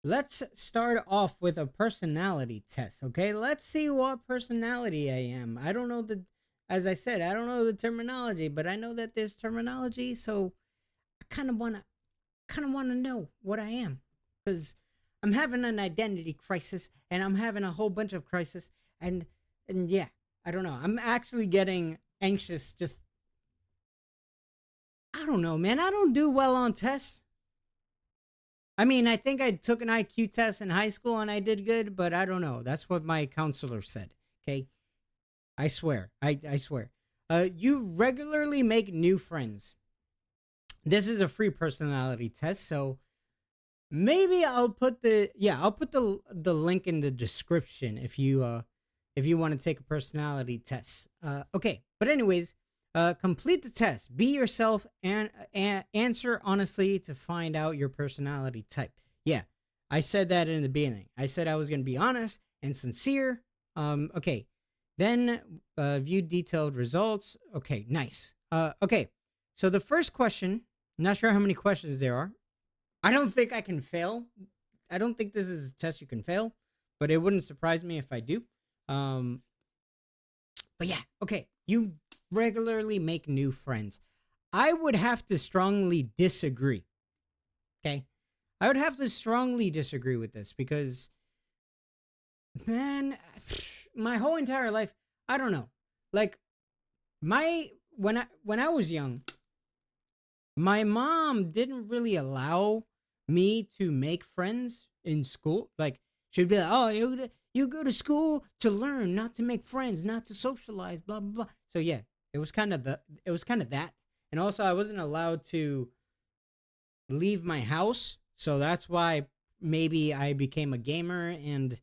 Let's start off with a personality test, okay? Let's see what personality I am. I don't know as I said, I don't know the terminology, but I know that there's terminology, so I kind of want to know what I am cuz I'm having an identity crisis and I'm having a whole bunch of crisis and yeah, I don't know. I'm actually getting anxious just I don't know, man. I don't do well on tests. I mean, I think I took an IQ test in high school and I did good, but I don't know. That's what my counselor said. Okay. I swear. I swear. You regularly make new friends. This is a free personality test, so maybe I'll put the link in the description if you want to take a personality test. Okay. But anyways, complete the test. Be yourself and answer honestly to find out your personality type. Yeah, I said that in the beginning. I said I was going to be honest and sincere. Okay. Then view detailed results. Okay, nice. Okay. So the first question, not sure how many questions there are. I don't think I can fail. I don't think this is a test you can fail, but it wouldn't surprise me if I do. Um, but yeah, okay. You regularly make new friends. I would have to strongly disagree. Okay. I would have to strongly disagree with this because, man, my whole entire life, I don't know. Like, my, when I was young, my mom didn't really allow me to make friends in school. Like, she'd be like, oh, you go to school to learn, not to make friends, not to socialize, blah, blah, blah. So, yeah, it was kind of that. And also, I wasn't allowed to leave my house. So that's why maybe I became a gamer and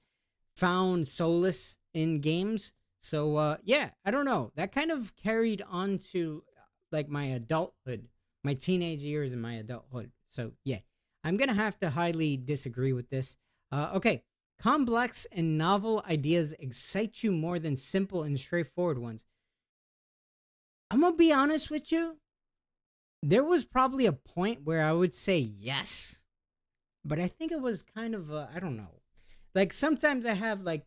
found solace in games. So yeah, I don't know. That kind of carried on to like my adulthood, my teenage years and my adulthood. So yeah, I'm gonna have to highly disagree with this. Okay, complex and novel ideas excite you more than simple and straightforward ones. I'm gonna be honest with you. There was probably a point where I would say yes, but I think it was kind of I don't know. Like sometimes I have like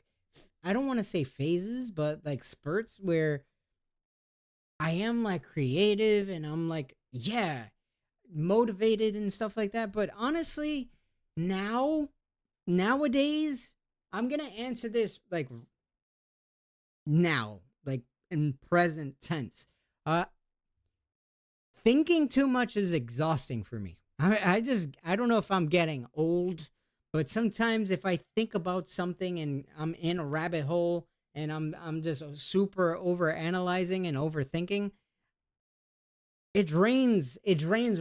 I don't want to say phases, but like spurts where I am like creative and I'm like yeah, motivated and stuff like that. But honestly, now nowadays, I'm going to answer this like now, like in present tense. Uh Thinking too much is exhausting for me. I don't know if I'm getting old, but sometimes if I think about something and I'm in a rabbit hole and I'm just super over analyzing and overthinking, it drains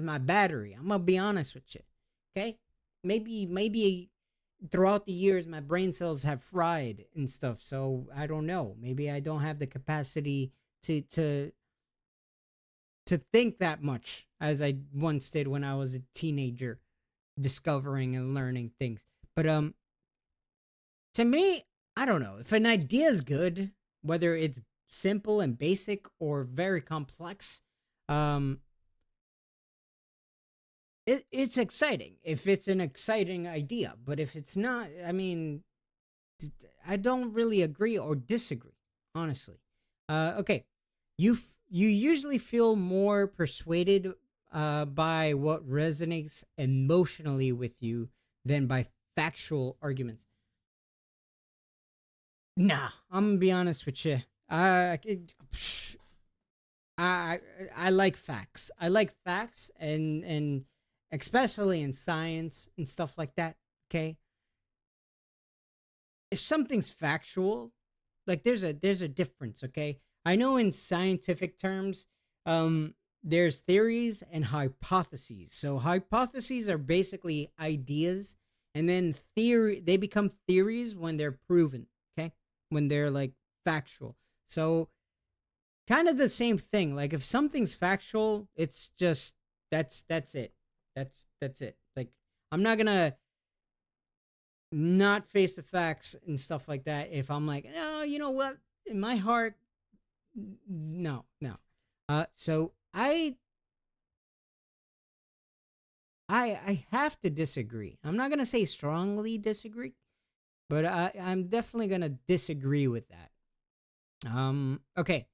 my battery. I'm gonna be honest with you. Okay? Maybe throughout the years my brain cells have fried and stuff, so I don't know. Maybe I don't have the capacity to to think that much as I once did when I was a teenager, discovering and learning things. But to me, I don't know if an idea is good, whether it's simple and basic or very complex. Um, it's exciting if it's an exciting idea, but if it's not, I mean, I don't really agree or disagree, honestly. Okay, you usually feel more persuaded by what resonates emotionally with you than by factual arguments. Nah, I'm gonna be honest with you. I I like facts. I like facts and especially in science and stuff like that. Okay, if something's factual, like there's a difference. Okay, I know in scientific terms, there's theories and hypotheses. So hypotheses are basically ideas, and then theory they become theories when they're proven. Okay, when they're like factual. So kind of the same thing. Like if something's factual, it's just that's it. That's it. Like I'm not gonna not face the facts and stuff like that if I'm like, no, you know what? In my heart, no, no. So I have to disagree. I'm not gonna say strongly disagree, but I'm definitely gonna disagree with that. Okay.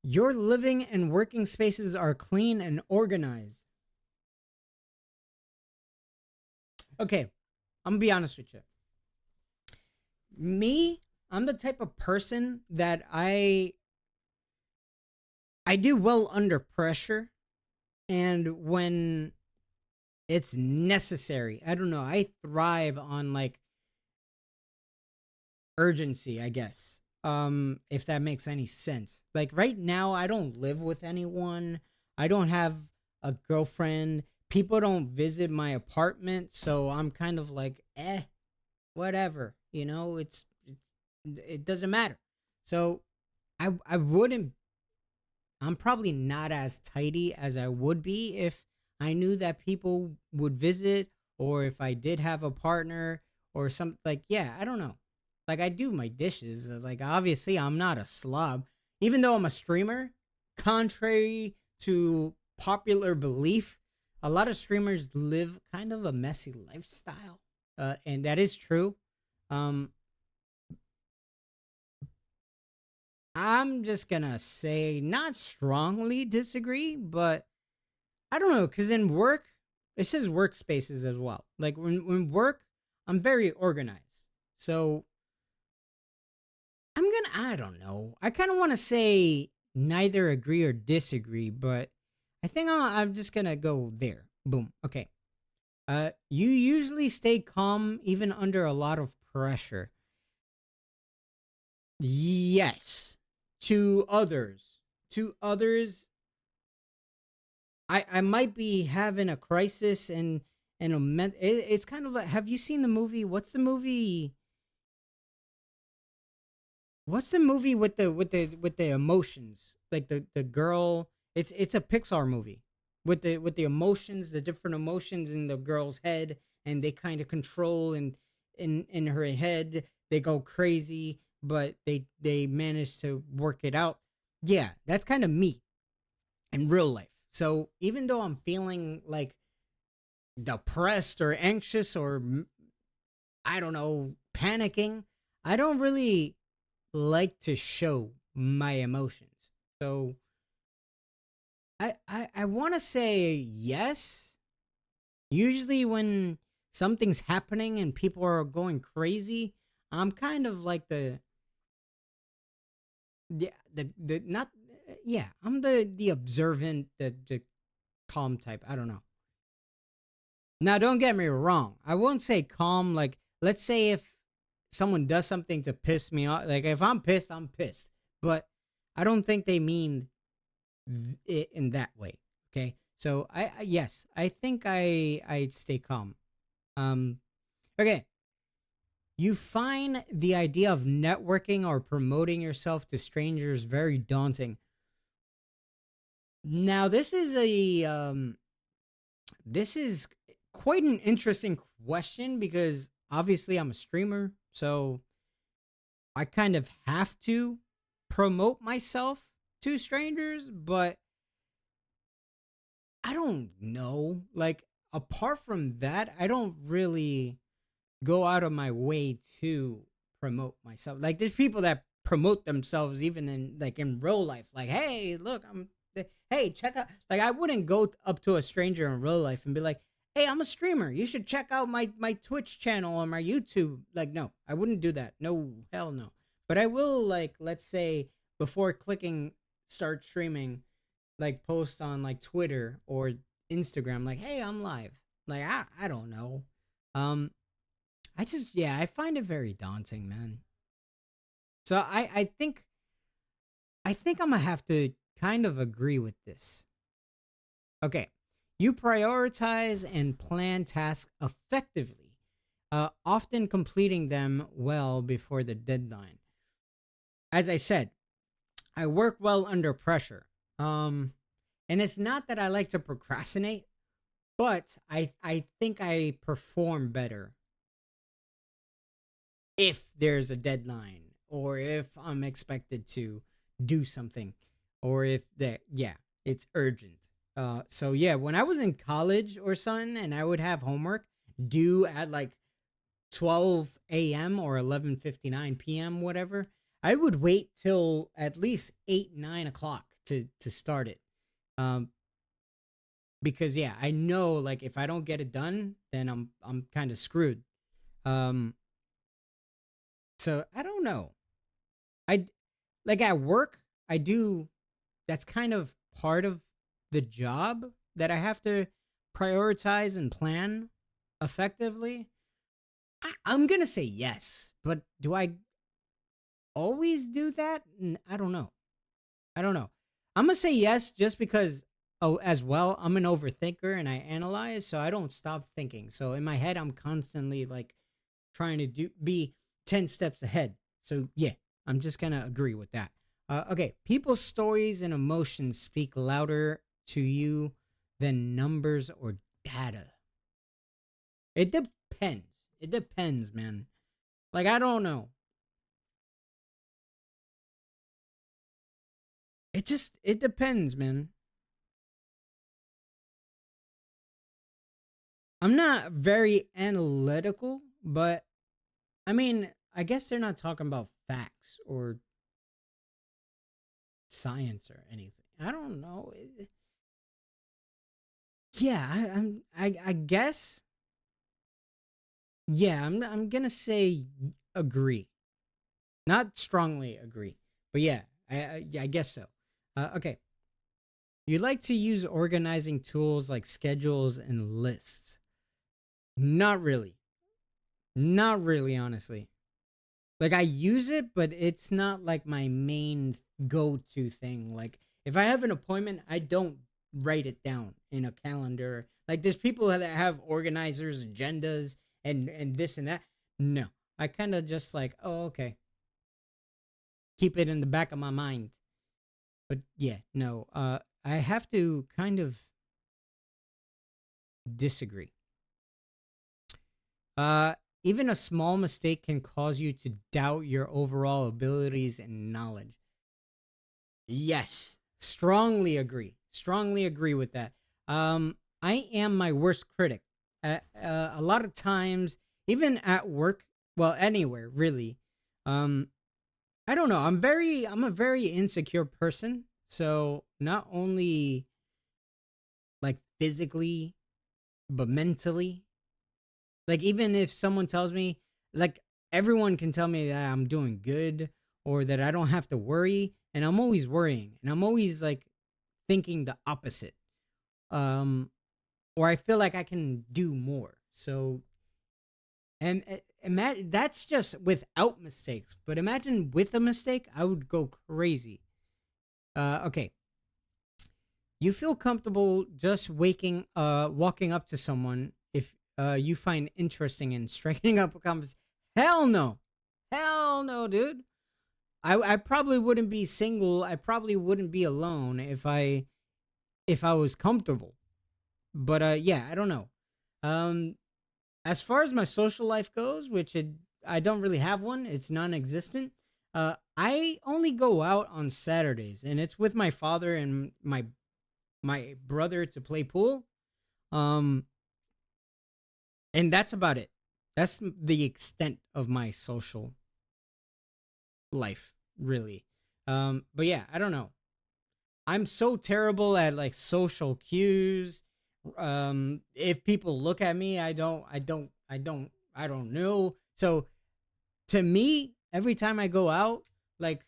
Your living and working spaces are clean and organized. Okay, I'm gonna be honest with you. Me, I'm the type of person that I do well under pressure, and when it's necessary. I don't know. I thrive on like urgency, I guess. If that makes any sense. Like right now I don't live with anyone. I don't have a girlfriend. People don't visit my apartment, so I'm kind of like, whatever. It doesn't matter. So I wouldn't I'm probably not as tidy as I would be if I knew that people would visit, or if I did have a partner or something. Like, yeah, I don't know. Like, I do my dishes. Like, obviously, I'm not a slob. Even though I'm a streamer, contrary to popular belief, a lot of streamers live kind of a messy lifestyle. And that is true. Um, I'm just gonna say not strongly disagree, but I don't know, because in work, it says workspaces as well. Like when work, I'm very organized. So I don't know. I kind of want to say neither agree or disagree, but I think I'm just gonna go there. Boom. Okay. You usually stay calm even under a lot of pressure. Yes. To others. To others, I might be having a crisis and it's kind of like, have you seen the movie? What's the movie with the emotions? Like the girl, it's a Pixar movie with the emotions, the different emotions in the girl's head, and they kind of control, and in her head they go crazy, but they manage to work it out. Yeah, that's kind of me in real life. So even though I'm feeling like depressed or anxious or I don't know, panicking, I don't really like to show my emotions. So I want to say yes. Usually when something's happening and people are going crazy, I'm kind of like the not yeah, I'm the observant, the calm type. I don't know. Now, don't get me wrong. I won't say calm. Like, let's say if someone does something to piss me off, like if I'm pissed, I'm pissed. But I don't think they mean it in that way. Okay, so yes, I think I stay calm. Um, okay. You find the idea of networking or promoting yourself to strangers very daunting. Now, this is quite an interesting question because obviously I'm a streamer, so I kind of have to promote myself to strangers, but I don't know. Like, apart from that, I don't really go out of my way to promote myself. Like, there's people that promote themselves even in like in real life. Like, hey, look, hey, check out. Like, I wouldn't go up to a stranger in real life and be like, hey, I'm a streamer. You should check out my Twitch channel or my YouTube. Like, no, I wouldn't do that. No, hell no. But I will, like, let's say before clicking start streaming, like post on like Twitter or Instagram, like, hey, I'm live. Like, I don't know. Um, I just, yeah, I find it very daunting, man. So I think I'm gonna have to kind of agree with this. Okay. You prioritize and plan tasks effectively, often completing them well before the deadline. As I said, I work well under pressure. And it's not that I like to procrastinate, but I think I perform better if there's a deadline, or if I'm expected to do something, or if that, yeah, it's urgent. So yeah, when I was in college or something, and I would have homework due at like 12 a.m. or 11:59 p.m., whatever, I would wait till at least 8, 9 o'clock to start it. Um, because yeah, I know like if I don't get it done, then I'm kind of screwed. Um, so I don't know. I like at work, I do. That's kind of part of the job that I have to prioritize and plan effectively. I'm gonna say yes, but do I always do that? I don't know. I don't know. I'm gonna say yes just because, oh, as well, I'm an overthinker and I analyze, so I don't stop thinking. So in my head, I'm constantly like trying to be 10 steps ahead. So yeah, I'm just gonna agree with that. Okay, people's stories and emotions speak louder to you than numbers or data. It depends. It depends, man. Like I don't know. It depends, man. I'm not very analytical, but I mean, I guess they're not talking about facts or science or anything. I don't know. Yeah, I guess. Yeah, I'm gonna say agree, not strongly agree, but yeah, I guess so. Okay, you like to use organizing tools like schedules and lists. Not really. Not really, honestly. Like I use it, but it's not like my main go-to thing. Like if I have an appointment, I don't write it down in a calendar. Like there's people that have organizers, agendas, and this and that. No, I kind of just like, oh, okay, keep it in the back of my mind. But yeah, no, I have to kind of disagree. Uh, Even a small mistake can cause you to doubt your overall abilities and knowledge. Yes, strongly agree. Strongly agree with that. I am my worst critic. A lot of times, even at work, well, anywhere really. Um, I don't know. I'm a very insecure person. So not only like physically, but mentally. Like even if someone tells me, like everyone can tell me that I'm doing good or that I don't have to worry, and I'm always worrying, and I'm always like thinking the opposite. Um, or I feel like I can do more. So and that's just without mistakes. But imagine with a mistake, I would go crazy. Okay, you feel comfortable just walking up to someone if you find interesting and striking up a conversation. Hell no, hell no, dude. I probably wouldn't be single. I probably wouldn't be alone if I was comfortable. But yeah, I don't know. Um, as far as my social life goes, I don't really have one. It's non-existent. I only go out on Saturdays, and it's with my father and my brother to play pool. Um, and that's about it. That's the extent of my social life, really. But yeah, I don't know. I'm so terrible at like social cues. If people look at me, I don't know. So to me, every time I go out, like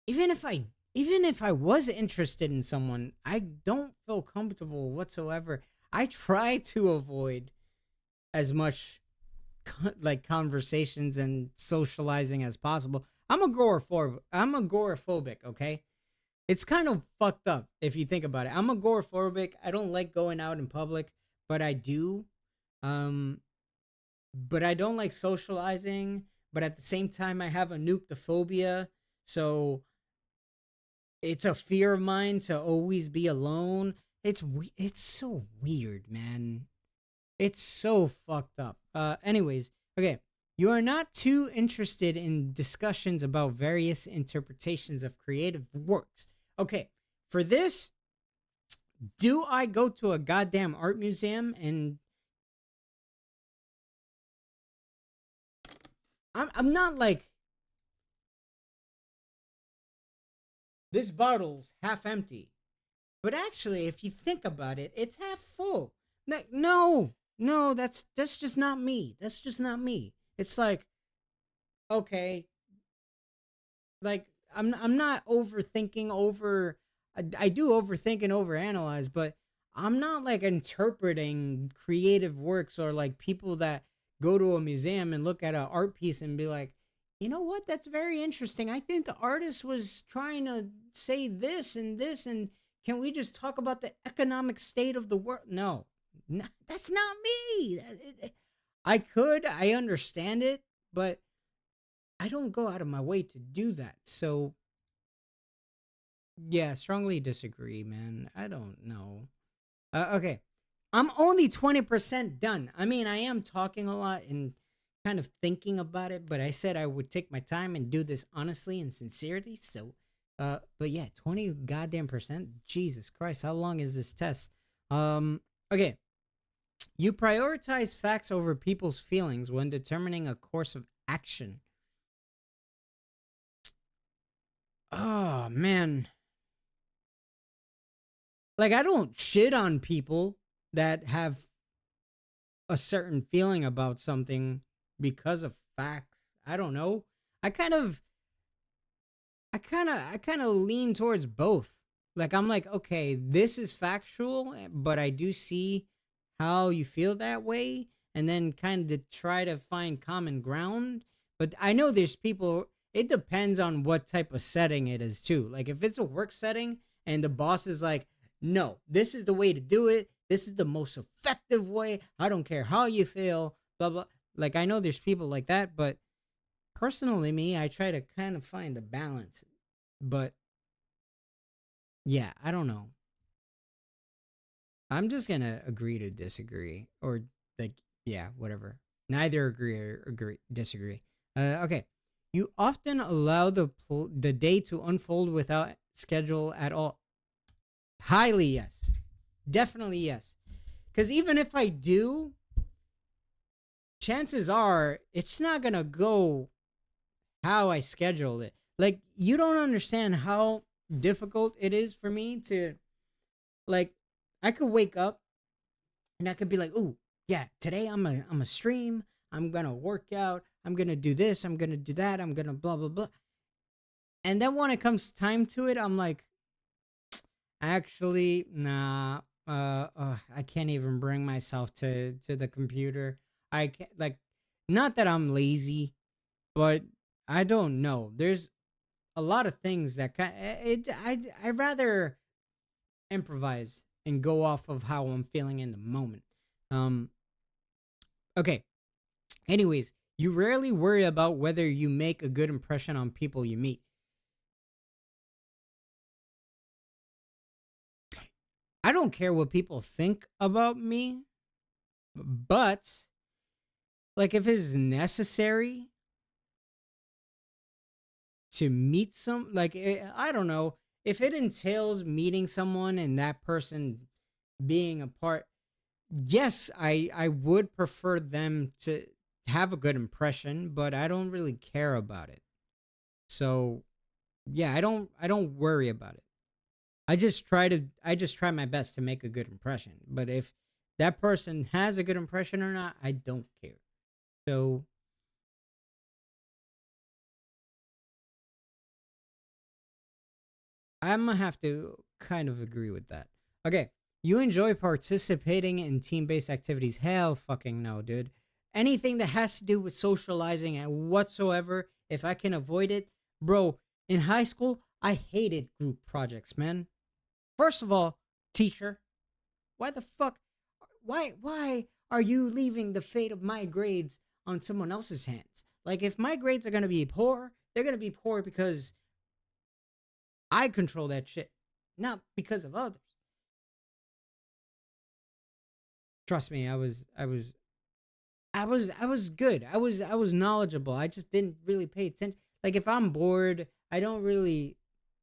even if I even if I was interested in someone, I don't feel comfortable whatsoever. I try to avoid as much like conversations and socializing as possible. I'm agoraphobic, okay? It's kind of fucked up if you think about it. I'm agoraphobic. I don't like going out in public, but I do. Um but I don't like socializing, but at the same time I have a nukeophobia. So it's a fear of mine to always be alone. It's so weird, man. It's so fucked up. Anyways, okay. You are not too interested in discussions about various interpretations of creative works. Okay, for this, do I go to a goddamn art museum and I'm not like this bottle's half empty. But actually, if you think about it, it's half full. No, no, that's just not me. That's just not me. It's like, okay, like I'm not overthinking over. I do overthink and overanalyze, but I'm not like interpreting creative works or like people that go to a museum and look at an art piece and be like, you know what, that's very interesting. I think the artist was trying to say this and this, and can we just talk about the economic state of the world? No, that's not me. I understand it, but I don't go out of my way to do that. So, yeah, strongly disagree, man. I don't know. Okay. I'm only 20% done. I mean, I am talking a lot and kind of thinking about it, but I said I would take my time and do this honestly and sincerely. So, but yeah, 20 goddamn percent. Jesus Christ, how long is this test? Okay. You prioritize facts over people's feelings when determining a course of action. Oh, man. Like, I don't shit on people that have a certain feeling about something because of facts. I don't know. I kind of I kind of lean towards both. Like I'm like, okay, this is factual, but I do see how you feel that way and then kind of try to find common ground. But I know there's people, it depends on what type of setting it is too. Like if it's a work setting and the boss is like, "No, this is the way to do it. This is the most effective way. I don't care how you feel." Blah blah. Like I know there's people like that, but personally me, I try to kind of find a balance. But yeah, I don't know. I'm just gonna agree to disagree, or like, yeah, whatever. Neither agree or agree disagree. Okay. You often allow the day to unfold without schedule at all. Highly yes, definitely yes. Because even if I do, chances are it's not gonna go how I scheduled it. Like you don't understand how difficult it is for me to like. I could wake up and I could be like, "Ooh, yeah, today I'm a stream. I'm gonna work out. I'm gonna do this. I'm gonna do that. I'm gonna blah blah blah." And then when it comes time to it, I'm like, actually, nah. I can't even bring myself to the computer. I can't like, not that I'm lazy, but I don't know. There's a lot of things that kind. I rather improvise and go off of how I'm feeling in the moment. Um. Okay. Anyways, you rarely worry about whether you make a good impression on people you meet. I don't care what people think about me, but like if it's necessary to meet some, like I don't know, if it entails meeting someone and that person being a part, yes, I would prefer them to have a good impression, but I don't really care about it. So yeah, I don't worry about it. I just try my best to make a good impression. But if that person has a good impression or not, I don't care. So I'm gonna have to kind of agree with that. Okay. You enjoy participating in team based activities. Hell fucking no, dude. Anything that has to do with socializing and whatsoever, if I can avoid it, bro, in high school, I hated group projects, man. First of all, teacher, why the fuck why are you leaving the fate of my grades on someone else's hands? Like if my grades are going to be poor, they're going to be poor because I control that shit, not because of others. Trust me, I was good. I was knowledgeable. I just didn't really pay attention. Like if I'm bored, I don't really.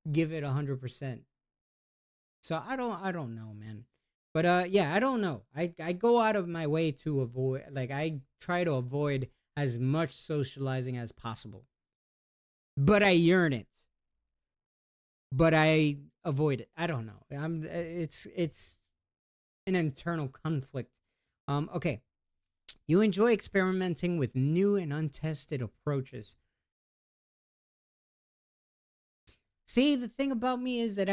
give it 100%. So I don't know, man. But yeah, I don't know. I go out of my way to avoid, like, I try to avoid as much socializing as possible. But I yearn it. But I avoid it. I don't know. It's an internal conflict. Okay. You enjoy experimenting with new and untested approaches. See, the thing about me is that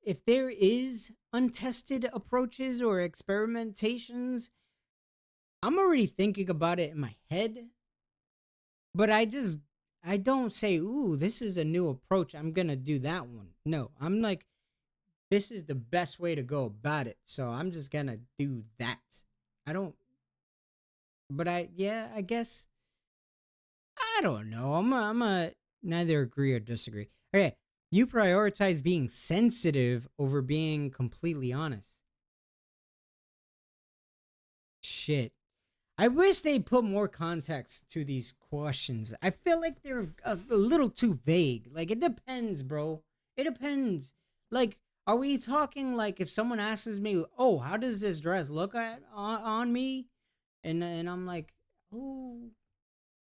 if there is untested approaches or experimentations, I'm already thinking about it in my head, but I don't say, "Ooh, this is a new approach. I'm going to do that one." No, I'm like, this is the best way to go about it. So I'm just going to do that. I don't but yeah, I guess I don't know. I'm a neither agree or disagree. Okay, you prioritize being sensitive over being completely honest. Shit. I wish they put more context to these questions. I feel like they're a little too vague. Like, it depends, bro. It depends. Like, are we talking like if someone asks me, "Oh, how does this dress look on me?" And I'm like, "Oh,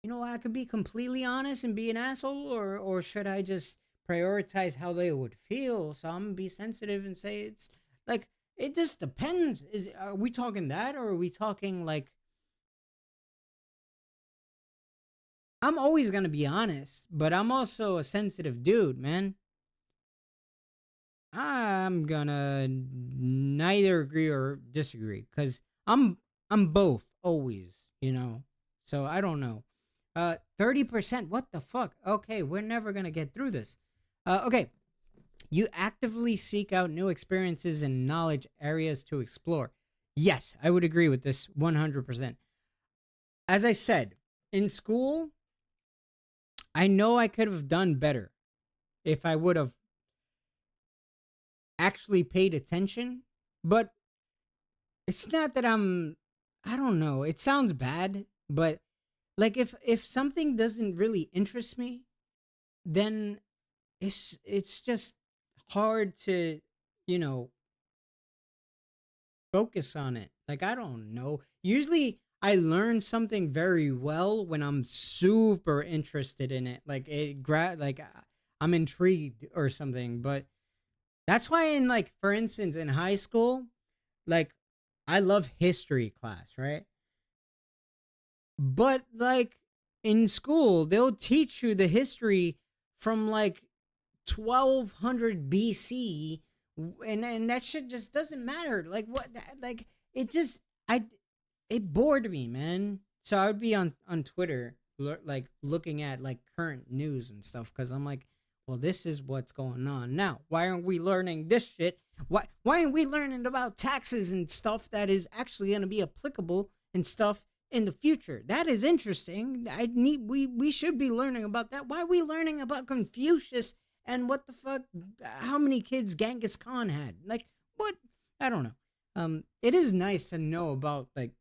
I could be completely honest and be an asshole, or should I just prioritize how they would feel? So I'm gonna be sensitive and say it's like it just depends. Are we talking that, or are we talking like I'm always gonna be honest, but I'm also a sensitive dude, man. I'm gonna neither agree or disagree because I'm both always. So I don't know. 30%. What the fuck? Okay, we're never gonna get through this. Okay, you actively seek out new experiences and knowledge areas to explore. Yes, I would agree with this 100%. As I said, in school, I know I could have done better if I would have actually paid attention, but it's not that I don't know. It sounds bad, but like if something doesn't really interest me, then it's just hard to, you know, focus on it. Like, I don't know. Usually I learn something very well when I'm super interested in it. Like I'm intrigued or something, but that's why in, like, for instance, in high school, like, I love history class, right? But like in school, they'll teach you the history from like 1200 BC, and that shit just doesn't matter. Like, like, it just I it bored me, man. So I would be on Twitter, like, looking at like current news and stuff, cuz I'm like, well, this is what's going on now. Why aren't we learning this shit? Why aren't we learning about taxes and stuff that is actually going to be applicable and stuff in the future? That is interesting. We should be learning about that. Why are we learning about Confucius and what the fuck, how many kids Genghis Khan had? Like, what? I don't know. It is nice to know about, like,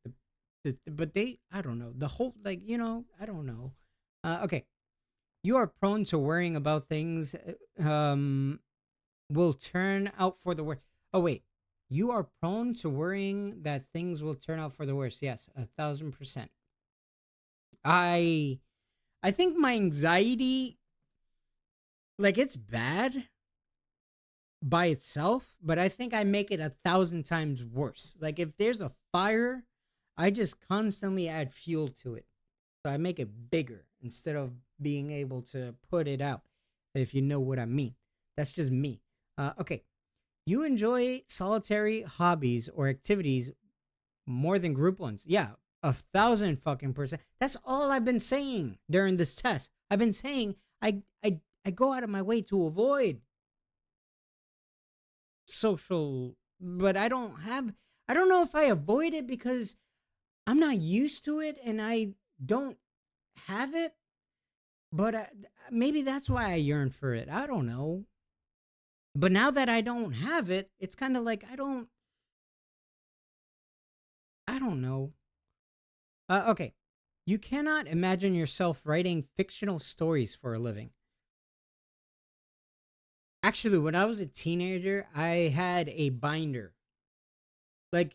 but I don't know, the whole, like, I don't know. Okay, you are prone to worrying about things will turn out for the worst. Oh wait, you are prone to worrying that things will turn out for the worst. Yes, 1,000%. I I think my anxiety, like, it's bad by itself, but I think I make it 1,000 times worse. Like, if there's a fire, I just constantly add fuel to it. So I make it bigger instead of being able to put it out, if you know what I mean. That's just me. Okay. You enjoy solitary hobbies or activities more than group ones. Yeah, 1,000 fucking percent. That's all I've been saying during this test. I've been saying I go out of my way to avoid social, but I don't know if I avoid it because I'm not used to it and I don't have it, but maybe that's why I yearn for it. I don't know. But now that I don't have it, it's kind of like I don't know. Okay. You cannot imagine yourself writing fictional stories for a living. Actually, when I was a teenager, I had a binder. Like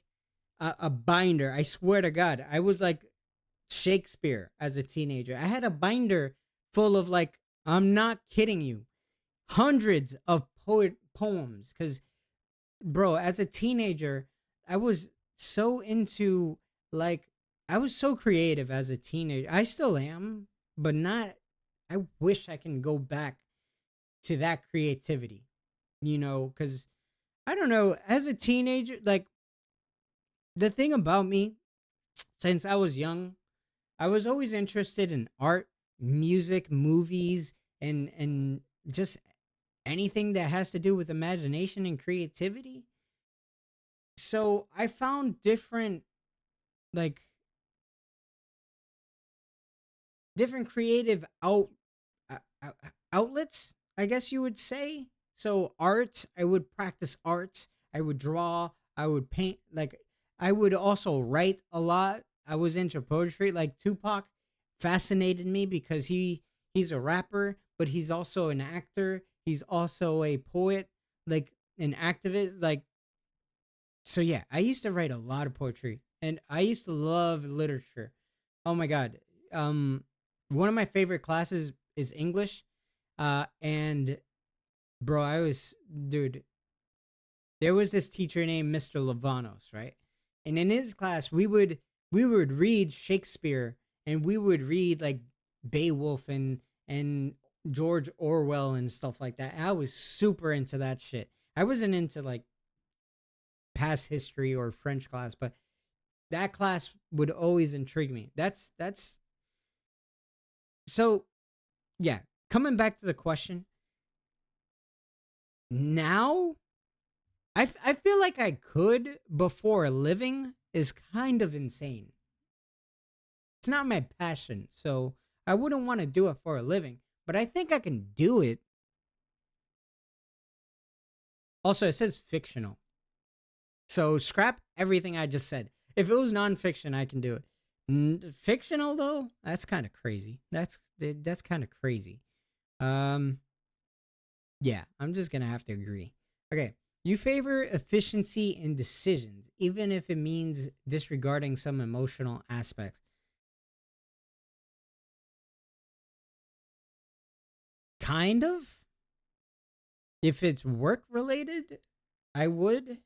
a binder. I swear to God, I was like Shakespeare as a teenager. I had a binder full of like, I'm not kidding you, hundreds of poems. Because, bro, as a teenager, I was so into like, I was so creative as a teenager. I still am, but not. I wish I can go back to that creativity, because I don't know, as a teenager, like the thing about me, since I was young, I was always interested in art, music, movies, and just anything that has to do with imagination and creativity. So I found like different creative outlets, I guess you would say. So art, I would practice art. I would draw. I would paint. Like I would also write a lot. I was into poetry. Like Tupac fascinated me because he's a rapper, but he's also an actor. He's also a poet, like an activist. Like so, yeah. I used to write a lot of poetry, and I used to love literature. Oh my god. Um, One of my favorite classes is English. And bro, dude, there was this teacher named Mr. Lavanos, right? And in his class, we would read Shakespeare, and we would read like Beowulf and George Orwell and stuff like that. I was super into that shit. I wasn't into like past history or French class, but that class would always intrigue me. That's so yeah. Coming back to the question, now I feel like I could before a living is kind of insane. It's not my passion, so I wouldn't want to do it for a living, but I think I can do it. Also, it says fictional. So scrap everything I just said. If it was nonfiction, I can do it. Fictional though, that's kind of crazy. That's kind of crazy. Um, yeah, I'm just gonna have to agree. Okay, you favor efficiency in decisions, even if it means disregarding some emotional aspects. Kind of. If it's work related, I would.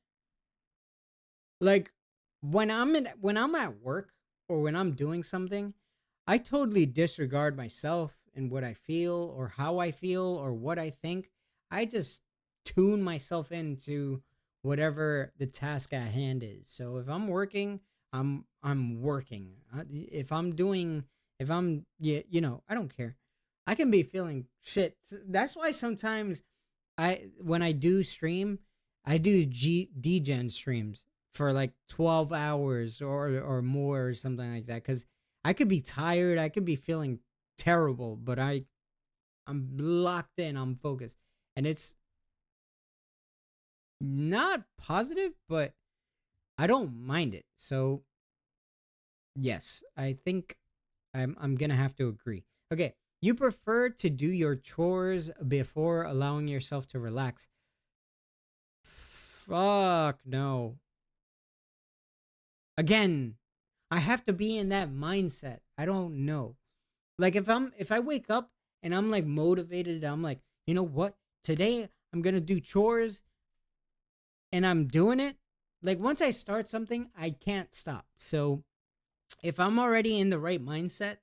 Like when I'm at work or when I'm doing something, I totally disregard myself and what I feel or how I feel or what I think. I just tune myself into whatever the task at hand is. So if I'm working, I'm working. If I'm yeah, I don't care. I can be feeling shit. That's why sometimes when I do stream, I do degen streams for like 12 hours or more or something like that cuz I could be tired, I could be feeling terrible, but I'm locked in, I'm focused. And it's not positive, but I don't mind it. So, yes, I think I'm going to have to agree. Okay, you prefer to do your chores before allowing yourself to relax. Fuck no. Again, I have to be in that mindset. I don't know. Like if I wake up and I'm like motivated, I'm like, you know what? Today I'm gonna do chores and I'm doing it. Like once I start something, I can't stop. So if I'm already in the right mindset,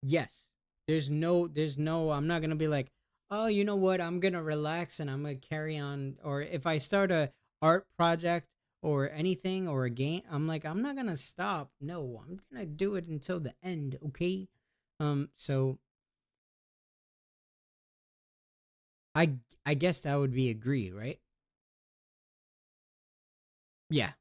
yes. There's no I'm not gonna be like, oh, you know what, I'm gonna relax and I'm gonna carry on. Or if I start a art project or anything or a game, I'm like, I'm not gonna stop. No, I'm gonna do it until the end, okay? So I I guess that would be agree, right? Yeah.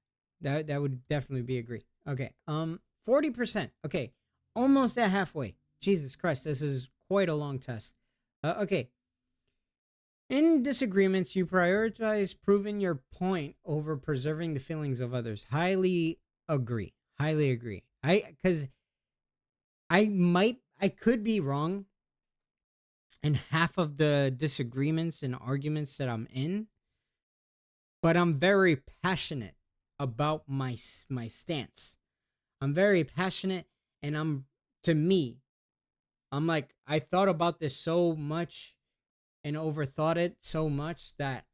That would definitely be agree. Okay. 40%. Okay. Almost at halfway. Jesus Christ, this is quite a long test. Okay. In disagreements, you prioritize proving your point over preserving the feelings of others. Highly agree. Highly agree. Cuz I could be wrong, in half of the disagreements and arguments that I'm in, but I'm very passionate about my stance. I'm very passionate, and to me, I'm like, I thought about this so much and overthought it so much that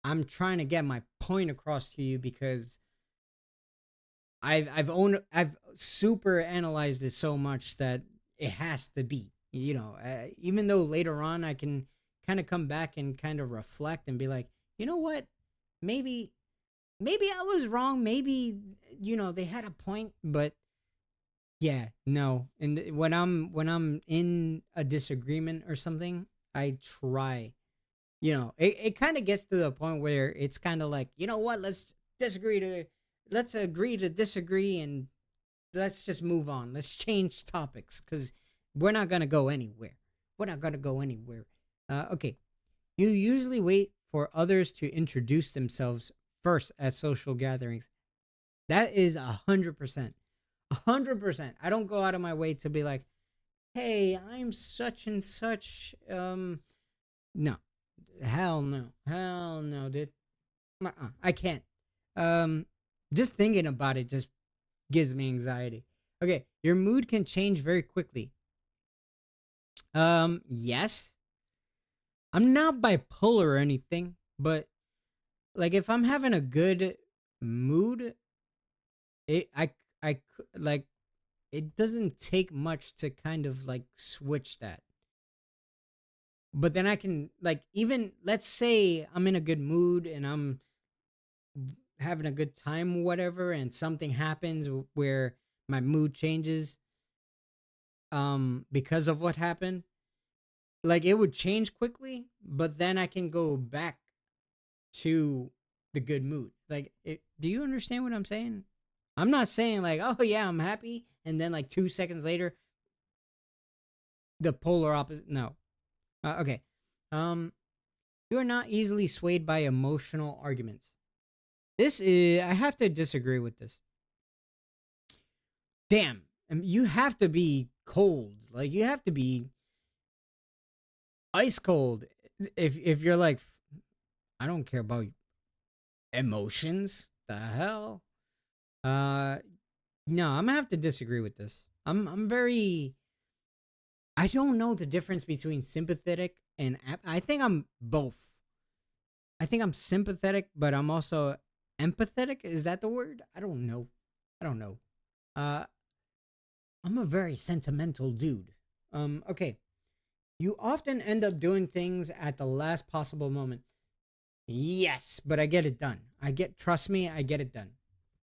I'm trying to get my point across to you, because I've super analyzed it so much that it has to be, even though later on I can kind of come back and kind of reflect and be like, you know what, maybe I was wrong, maybe they had a point, but yeah, no. And when I'm in a disagreement or something, I try. It kind of gets to the point where it's kind of like, you know what, let's agree to disagree, and let's just move on. Let's change topics, cuz we're not going to go anywhere. We're not going to go anywhere. Okay. You usually wait for others to introduce themselves first at social gatherings. That is 100%. 100%. I don't go out of my way to be like, "Hey, I'm such and such." No. Hell no. Hell no, dude. I can't. Um just thinking about it just gives me anxiety. Okay, your mood can change very quickly. Yes. I'm not bipolar or anything, but like if I'm having a good mood, it I like it doesn't take much to kind of like switch that. But then I can, like, even let's say I'm in a good mood and I'm having a good time, whatever, and something happens where my mood changes because of what happened. Like it would change quickly, but then I can go back to the good mood. Like, do you understand what I'm saying? I'm not saying like, oh yeah, I'm happy, and then like 2 seconds later, the polar opposite. No. Okay. Um, you are not easily swayed by emotional arguments. This is, I have to disagree with this. Damn, you have to be cold. Like you have to be ice cold if you're like, I don't care about emotions. The hell? Uh, no, I'm gonna have to disagree with this. I'm very. I don't know the difference between sympathetic and I think I'm both. I think I'm sympathetic, but I'm also empathetic. Is that the word? I don't know. I don't know. Uh, I'm a very sentimental dude. Okay. You often end up doing things at the last possible moment. Yes, but I get it done. Trust me, I get it done.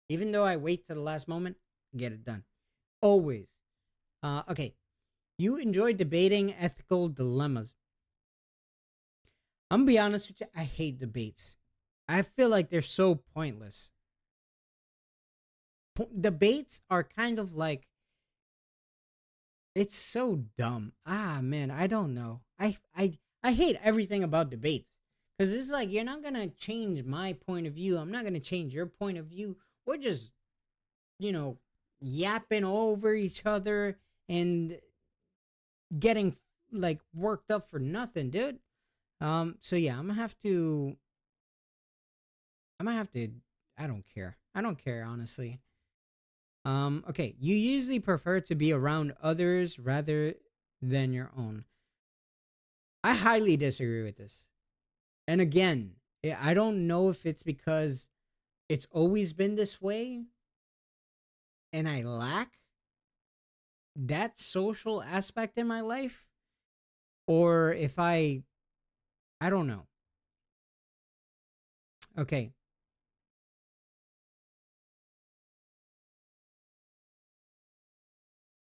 Even though I wait to the last moment, I get it done. Always. Okay. You enjoy debating ethical dilemmas. I'm gonna be honest with you, I hate debates. I feel like they're so pointless. Debates are kind of like, it's so dumb. Ah man, I don't know. I hate everything about debates, cuz it's like you're not going to change my point of view. I'm not going to change your point of view. We're just, you know, yapping over each other and getting like worked up for nothing, dude. So yeah, I'm gonna have to I don't care. I don't care, honestly. Okay, you usually prefer to be around others rather than your own. I highly disagree with this. And again, I don't know if it's because it's always been this way and I lack that social aspect in my life, or if I don't know. Okay.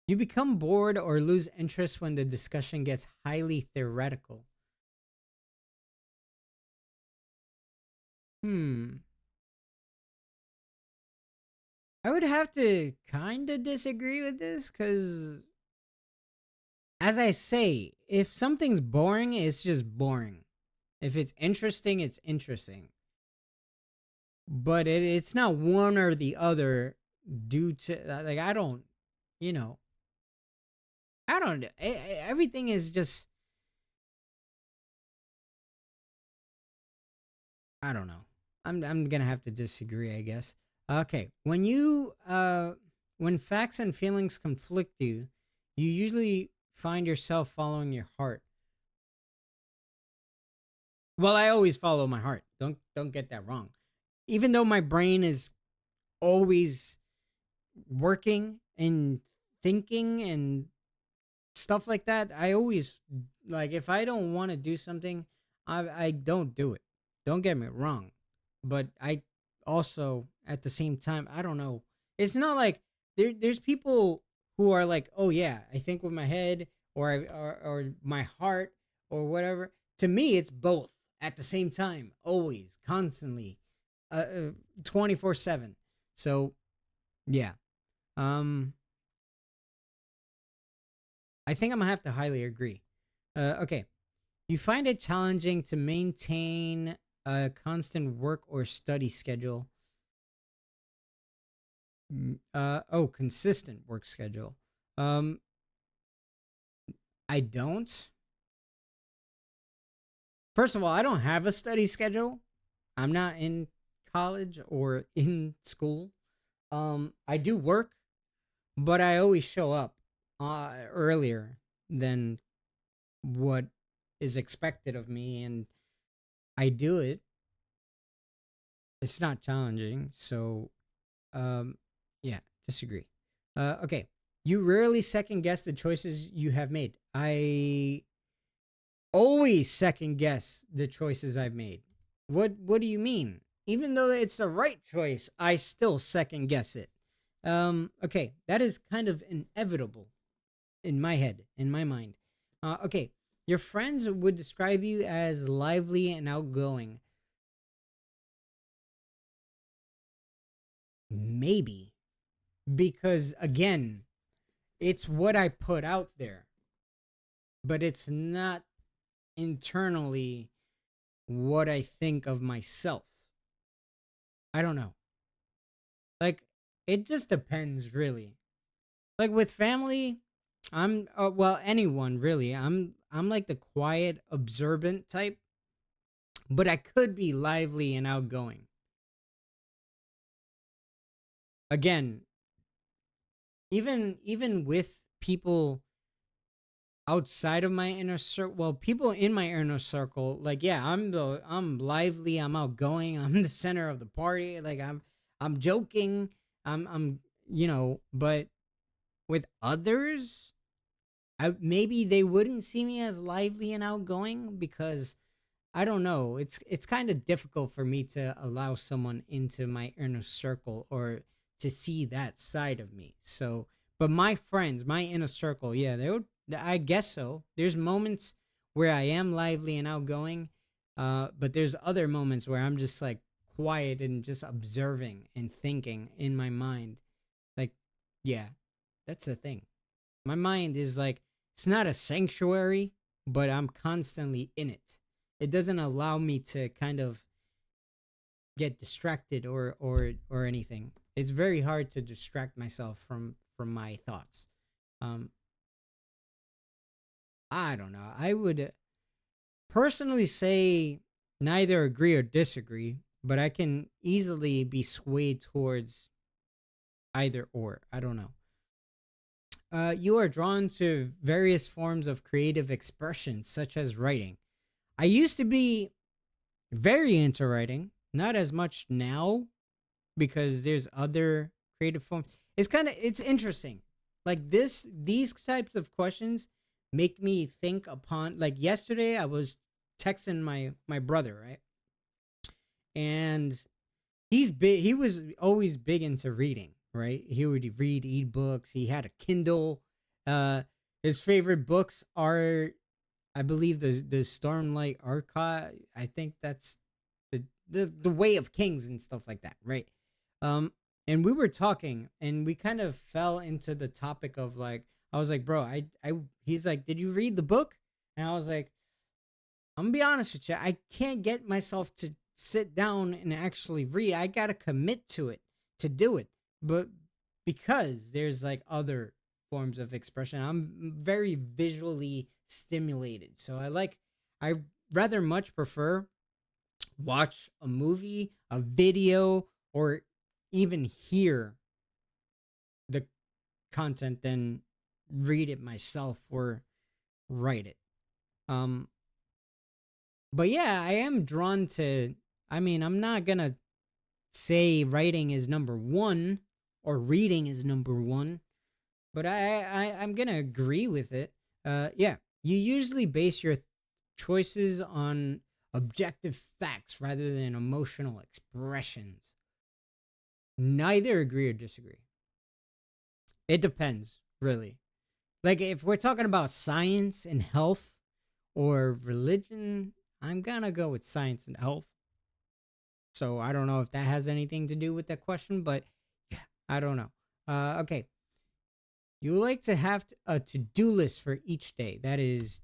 You become bored or lose interest when the discussion gets highly theoretical. Hmm. I would have to kind of disagree with this, because, as I say, if something's boring, it's just boring. If it's interesting, it's interesting. But it's not one or the other due to, like, you know, I don't, everything is just, I don't know. I'm gonna have to disagree, I guess. Okay, when facts and feelings conflict you, you usually find yourself following your heart. Well, I always follow my heart. Don't get that wrong. Even though my brain is always working and thinking and stuff like that, I always like if I don't want to do something, I don't do it. Don't get me wrong, but I also at the same time I don't know. It's not like there's people who are like, oh yeah, I think with my head or my heart or whatever. To me, it's both at the same time, always, constantly, 24/7. So yeah, um, I think I'm gonna have to highly agree. Okay, you find it challenging to maintain a constant work or study schedule. Consistent work schedule. Um, I don't. First of all, I don't have a study schedule. I'm not in college or in school. I do work, but I always show up earlier than what is expected of me, and I do it. It's not challenging, so um, yeah, disagree. Okay, you rarely second guess the choices you have made. I always second guess the choices I've made. What do you mean? Even though it's the right choice, I still second guess it. Okay, that is kind of inevitable in my head, in my mind. Okay, your friends would describe you as lively and outgoing. Maybe. Because again, it's what I put out there, but it's not internally what I think of myself. I don't know. Like, it just depends, really. Like with family, I'm well, anyone really. I'm like the quiet, observant type, but I could be lively and outgoing. Again, even with people outside of my inner circle, well, people in my inner circle, like yeah, I'm lively, I'm outgoing, I'm the center of the party, like I'm joking, I'm but with others, maybe they wouldn't see me as lively and outgoing because I don't know. It's kind of difficult for me to allow someone into my inner circle or to see that side of me. So, but my friends, my inner circle, yeah, they would. I guess so. There's moments where I am lively and outgoing, but there's other moments where I'm just like quiet and just observing and thinking in my mind. Like, yeah, that's the thing. My mind is like it's not a sanctuary, but I'm constantly in it. It doesn't allow me to kind of get distracted or anything. It's very hard to distract myself from my thoughts. Um I don't know. I would personally say neither agree or disagree, but I can easily be swayed towards either or. I don't know. You are drawn to various forms of creative expression, such as writing. I used to be very into writing, not as much now because there's other creative forms. It's interesting. Like these types of questions make me think upon like yesterday I was texting my brother, right? And he was always big into reading, right? He would read ebooks. He had a Kindle. Uh his favorite books are I believe the Stormlight Archive. I think that's the Way of Kings and stuff like that, right? Um, and we were talking, and we kind of fell into the topic of like, I was like, bro, he's like, did you read the book? And I was like, I'm gonna be honest with you, I can't get myself to sit down and actually read. I gotta commit to it to do it, but because there's like other forms of expression, I'm very visually stimulated, so I rather much prefer watch a movie, a video, or even hear the content than read it myself or write it. Um, but yeah, I am drawn to. I mean, I'm not gonna say writing is number one or reading is number one, but I'm gonna agree with it. Yeah, you usually base your choices on objective facts rather than emotional expressions. Neither agree or disagree. It depends, really. Like if we're talking about science and health or religion, I'm gonna go with science and health. So I don't know if that has anything to do with that question, but yeah, I don't know. Okay. You like to have a to-do list for each day. That is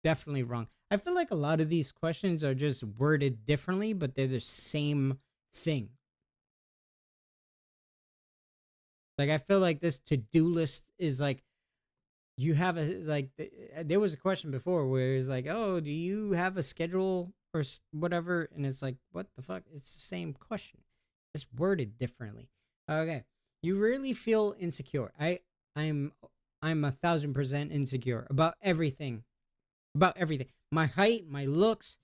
definitely wrong. I feel like a lot of these questions are just worded differently, but they're the same thing. Like I feel like this to-do list is like you have a like there was a question before where it's like, "Oh, do you have a schedule or whatever?" And it's like, "What the fuck? It's the same question, just worded differently." Okay. You really feel insecure. I'm I'm 1,000% insecure about everything. About everything. My height, my looks,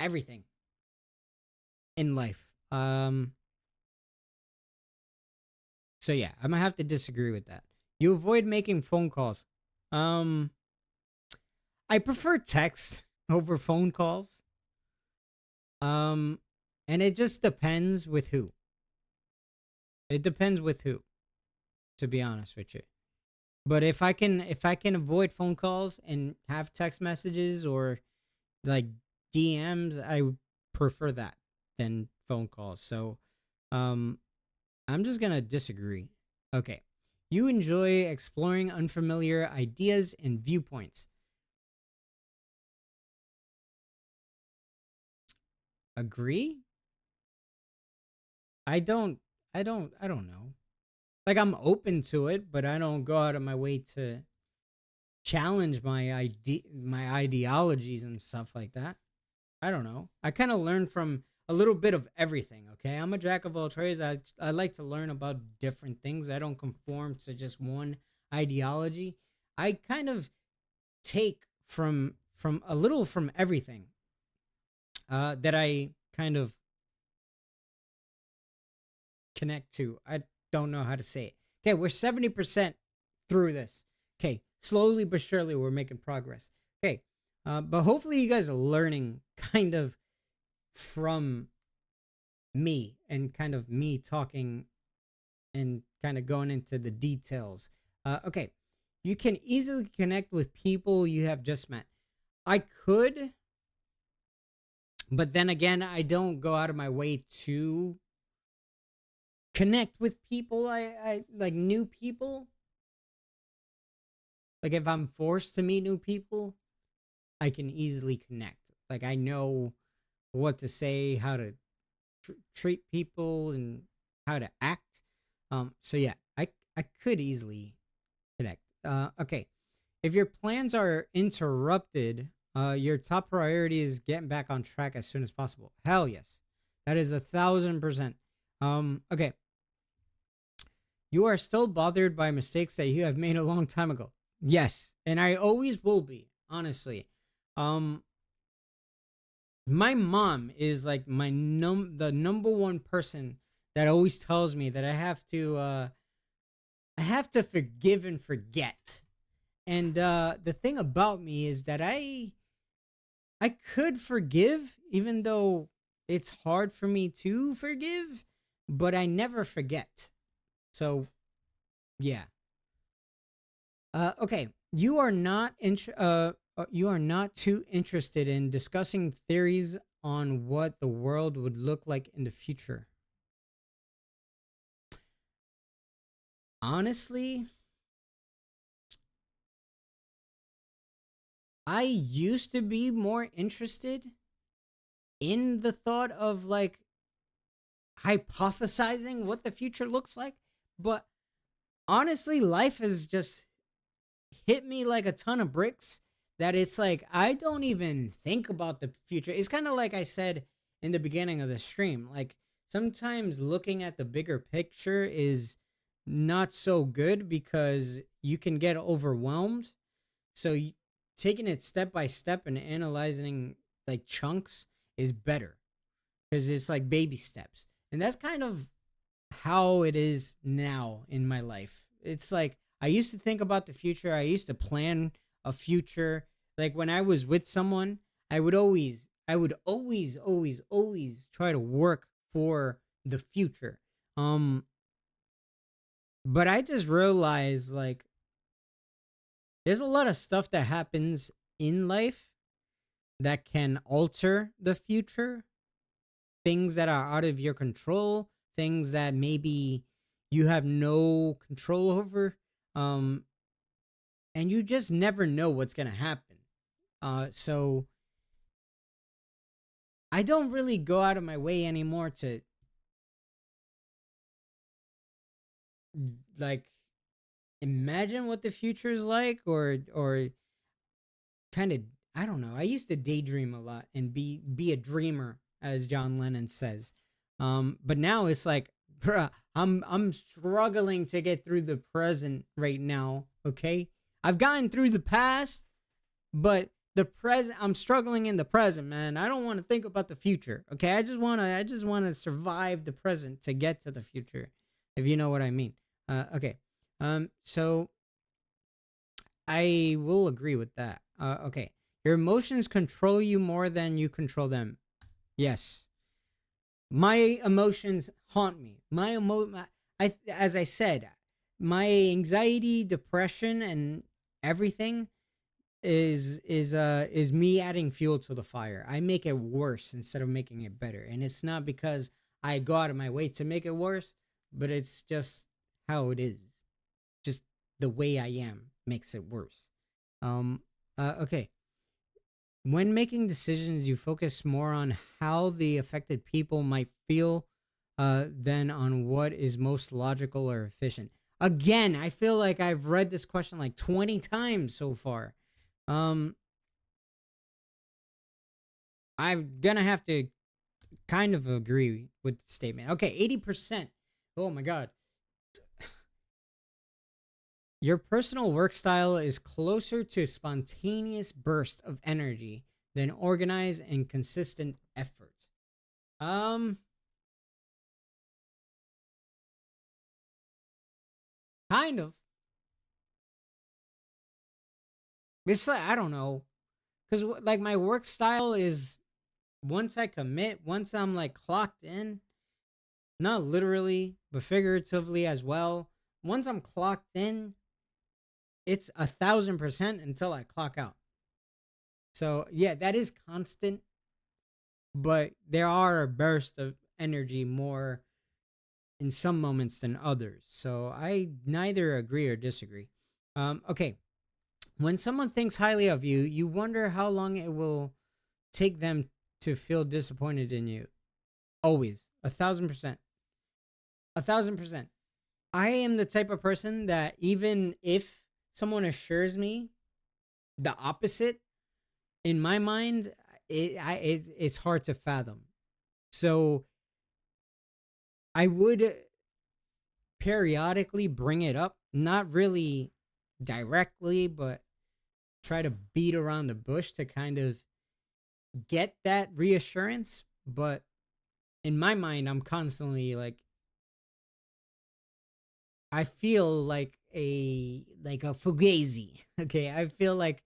everything in life. So yeah, I'm gonna have to disagree with that. You avoid making phone calls. Um I prefer text over phone calls. Um and it just depends with who. It depends with who, to be honest with you. But if I can avoid phone calls and have text messages or like DMs, I prefer that than phone calls. So um I'm just going to disagree. Okay. You enjoy exploring unfamiliar ideas and viewpoints. Agree? I don't I don't know. Like I'm open to it, but I don't go out of my way to challenge my ideologies and stuff like that. I don't know. I kind of learn from a little bit of everything, okay? I'm a jack of all trades. I like to learn about different things. I don't conform to just one ideology. I kind of take from a little from everything that I kind of connect to. I don't know how to say it. Okay, we're 70% through this. Okay, slowly but surely we're making progress. Okay, but hopefully you guys are learning kind of from me and kind of me talking and kind of going into the details. Okay, you can easily connect with people you have just met. I could, but then again, I don't go out of my way to connect with people. I like new people. Like if I'm forced to meet new people, I can easily connect. Like I know what to say, how to treat people, and how to act. So yeah, I could easily connect. Okay, if your plans are interrupted, your top priority is getting back on track as soon as possible. Hell yes, that is 1,000%. Okay, you are still bothered by mistakes that you have made a long time ago. Yes, and I always will be. Honestly, um, my mom is like the number one person that always tells me that I have to forgive and forget. And the thing about me is that I could forgive even though it's hard for me to forgive, but I never forget. So, yeah. Okay, you are not too interested in discussing theories on what the world would look like in the future. Honestly, I used to be more interested in the thought of like hypothesizing what the future looks like, but honestly, life has just hit me like a ton of bricks that it's like I don't even think about the future. It's kind of like I said in the beginning of the stream. Like sometimes looking at the bigger picture is not so good because you can get overwhelmed. So taking it step by step and analyzing like chunks is better because it's like baby steps. And that's kind of how it is now in my life. It's like I used to think about the future. I used to plan a future. Like when I was with someone, I would always try to work for the future. Um, but I just realized like there's a lot of stuff that happens in life that can alter the future, things that are out of your control, things that maybe you have no control over. Um, and you just never know what's going to happen. So I don't really go out of my way anymore to like imagine what the future is like or kind of I don't know. I used to daydream a lot and be a dreamer, as John Lennon says. But now it's like, bruh, I'm struggling to get through the present right now. Okay, I've gotten through the past, but the present, I'm struggling in the present, man. I don't want to think about the future. Okay, I just wanna survive the present to get to the future, if you know what I mean. Okay. So I will agree with that. Okay. Your emotions control you more than you control them. Yes. My emotions haunt me. As I said, my anxiety, depression, and everything is me adding fuel to the fire. I make it worse instead of making it better. And it's not because I go out of my way to make it worse, but it's just how it is. Just the way I am makes it worse. Um okay. When making decisions, you focus more on how the affected people might feel than on what is most logical or efficient. Again, I feel like I've read this question like 20 times so far. Um, I'm gonna have to kind of agree with the statement. Okay, 80%. Oh my god. Your personal work style is closer to a spontaneous burst of energy than organized and consistent effort. Um, kind of. It's like I don't know, cause like my work style is once I commit, once I'm like clocked in, not literally but figuratively as well. Once I'm clocked in, it's 1,000% until I clock out. So yeah, that is constant, but there are a burst of energy more in some moments than others. So I neither agree or disagree. Okay, when someone thinks highly of you, you wonder how long it will take them to feel disappointed in you. Always, 1,000%, 1,000%. I am the type of person that even if someone assures me the opposite, in my mind, it's hard to fathom. So I would periodically bring it up, not really directly, but try to beat around the bush to kind of get that reassurance. But in my mind, I'm constantly like, I feel like a fugazi. Okay, I feel like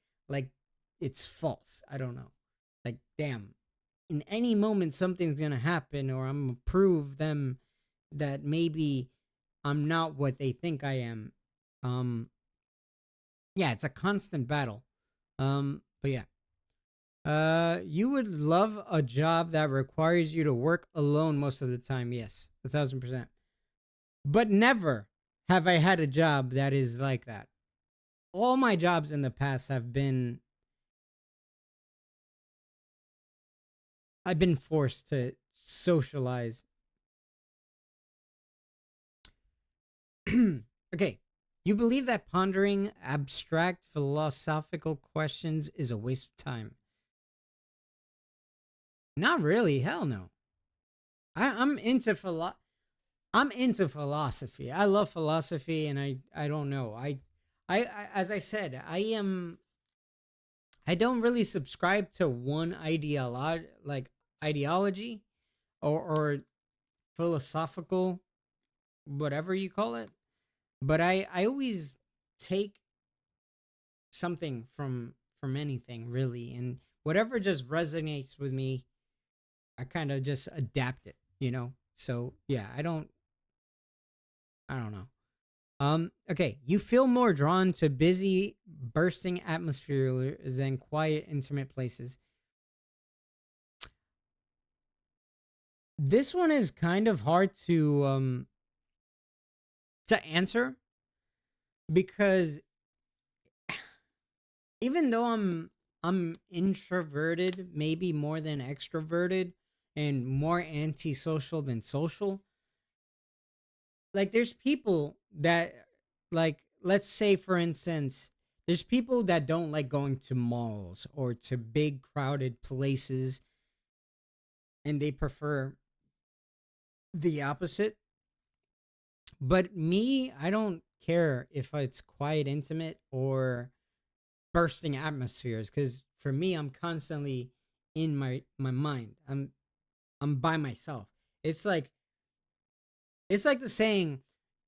it's false. I don't know. Like, damn, in any moment something's gonna happen, or I'm gonna prove them that maybe I'm not what they think I am. Um, yeah, it's a constant battle. But yeah. You would love a job that requires you to work alone most of the time. Yes, 1,000%. But never have I had a job that is like that. All my jobs in the past have been, I've been forced to socialize. Okay. You believe that pondering abstract philosophical questions is a waste of time. Not really. Hell no. I'm into I'm into philosophy. I love philosophy, and I don't know. As I said, I don't really subscribe to one ideology or philosophical whatever you call it. But I always take something from anything really, and whatever just resonates with me, I kind of just adapt it, you know. So yeah, I don't know. Okay, you feel more drawn to busy, bursting atmosphere than quiet, intimate places. This one is kind of hard to answer because even though I'm introverted, maybe more than extroverted, and more antisocial than social, like there's people that, like, let's say for instance, there's people that don't like going to malls or to big crowded places, and they prefer the opposite. But me, I don't care if it's quiet, intimate, or bursting atmospheres, because for me, I'm constantly in my mind. I'm by myself. It's like it's like the saying,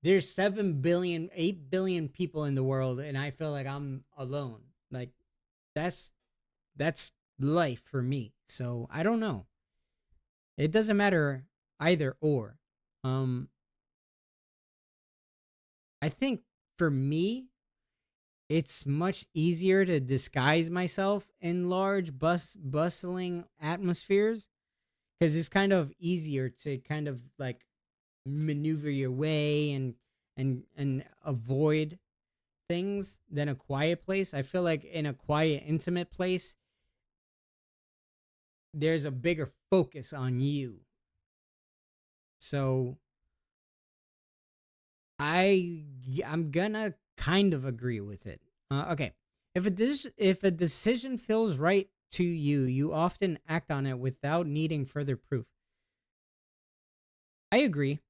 there's 7 billion, 8 billion people in the world, and I feel like I'm alone. Like that's that's life for me. So I don't know. It doesn't matter either or. Um I think for me, it's much easier to disguise myself in large bustling atmospheres, because it's kind of easier to kind of like maneuver your way and avoid things than a quiet place. I feel like in a quiet, intimate place, there's a bigger focus on you. So I I'm gonna kind of agree with it. Okay, if a decision feels right to you, you often act on it without needing further proof. I agree.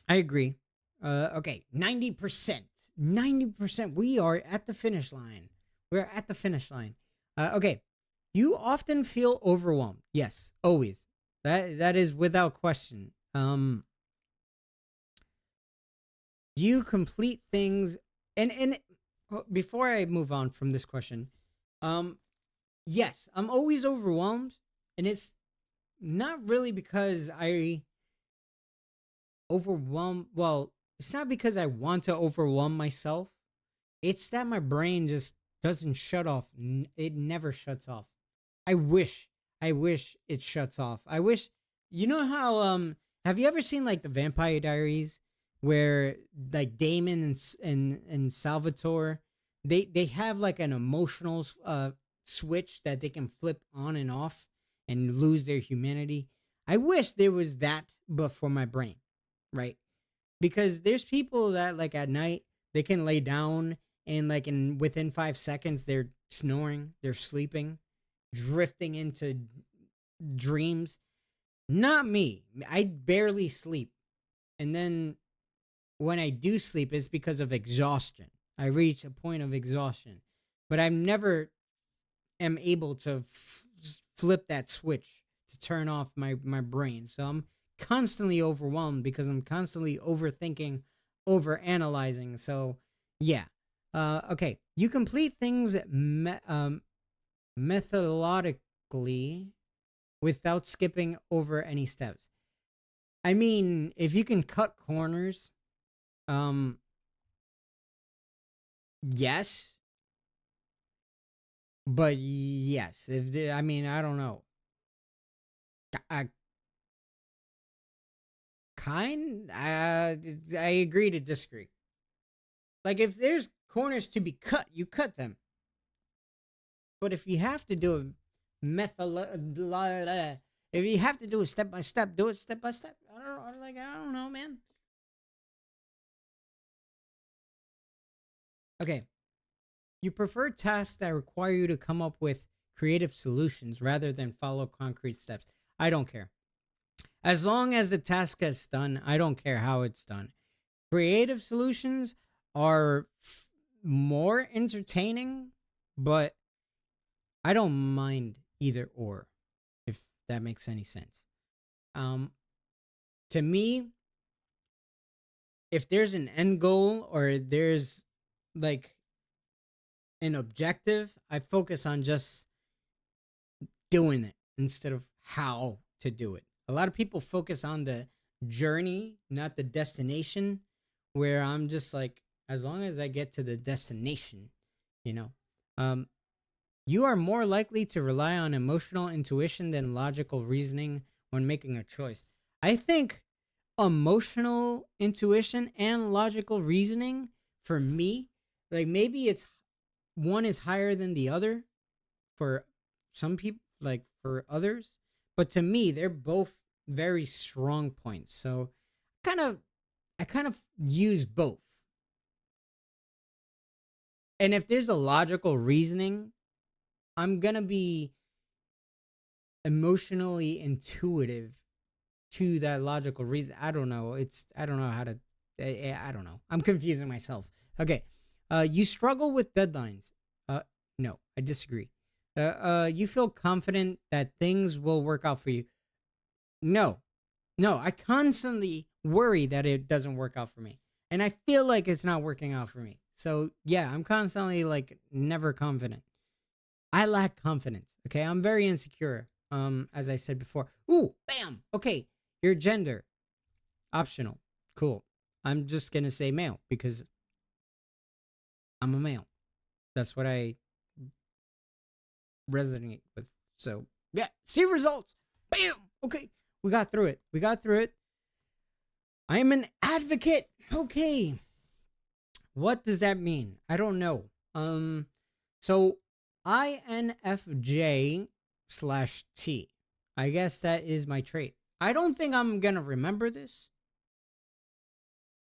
I agree. Okay, 90%. 90%. We are at the finish line. We're at the finish line. Okay. You often feel overwhelmed. Yes, always. That is without question. You complete things, and before I move on from this question, um yes, I'm always overwhelmed, and it's not really because I overwhelm well, it's not because I want to overwhelm myself. It's that my brain just doesn't shut off. It never shuts off. I wish I wish it shuts off. I wish, you know how have you ever seen like the Vampire Diaries, where like Damon and Salvatore, they have like an emotional switch that they can flip on and off and lose their humanity. I wish there was that, but for my brain, right? Because there's people that like at night they can lay down, and like in within 5 seconds they're snoring, they're sleeping, drifting into dreams. Not me. I barely sleep. And then when I do sleep, it's because of exhaustion. I reach a point of exhaustion. But I never am able to flip that switch to turn off my brain. So I'm constantly overwhelmed because I'm constantly overthinking, over analyzing. So yeah. Okay. You complete things methodologically without skipping over any steps. I mean, if you can cut corners, um, yes, but yes, I mean, I don't know, I I agree to disagree. Like if there's corners to be cut, you cut them. But if you have to do a method, if you have to do it step by step, do it step by step. I don't know, man. Okay. You prefer tasks that require you to come up with creative solutions rather than follow concrete steps. I don't care. As long as the task gets done, I don't care how it's done. Creative solutions are more entertaining, but I don't mind either or, if that makes any sense. Um, to me, if there's an end goal or there's like an objective, I focus on just doing it instead of how to do it. A lot of people focus on the journey, not the destination, where I'm just like, as long as I get to the destination, you know. Um, you are more likely to rely on emotional intuition than logical reasoning when making a choice. I think emotional intuition and logical reasoning for me, like maybe it's one is higher than the other for some people, like for others, but to me they're both very strong points. So kind of I kind of use both. And if there's a logical reasoning, I'm going to be emotionally intuitive to that logical reason. I don't know. I don't know how to I don't know. I'm confusing myself. Okay. You struggle with deadlines. No, I disagree. You feel confident that things will work out for you. No, no, I constantly worry that it doesn't work out for me. And I feel like it's not working out for me. So, yeah, I'm constantly like never confident. I lack confidence. Okay, I'm very insecure. As I said before. Ooh, bam. Okay, your gender optional. Cool. I'm just going to say male because I'm a male. That's what I resonate with. So, yeah, see results. Bam. Okay, we got through it. We got through it. I'm an advocate. Okay. What does that mean? I don't know. So INFJ slash T. I guess that is my trait. I don't think I'm gonna remember this.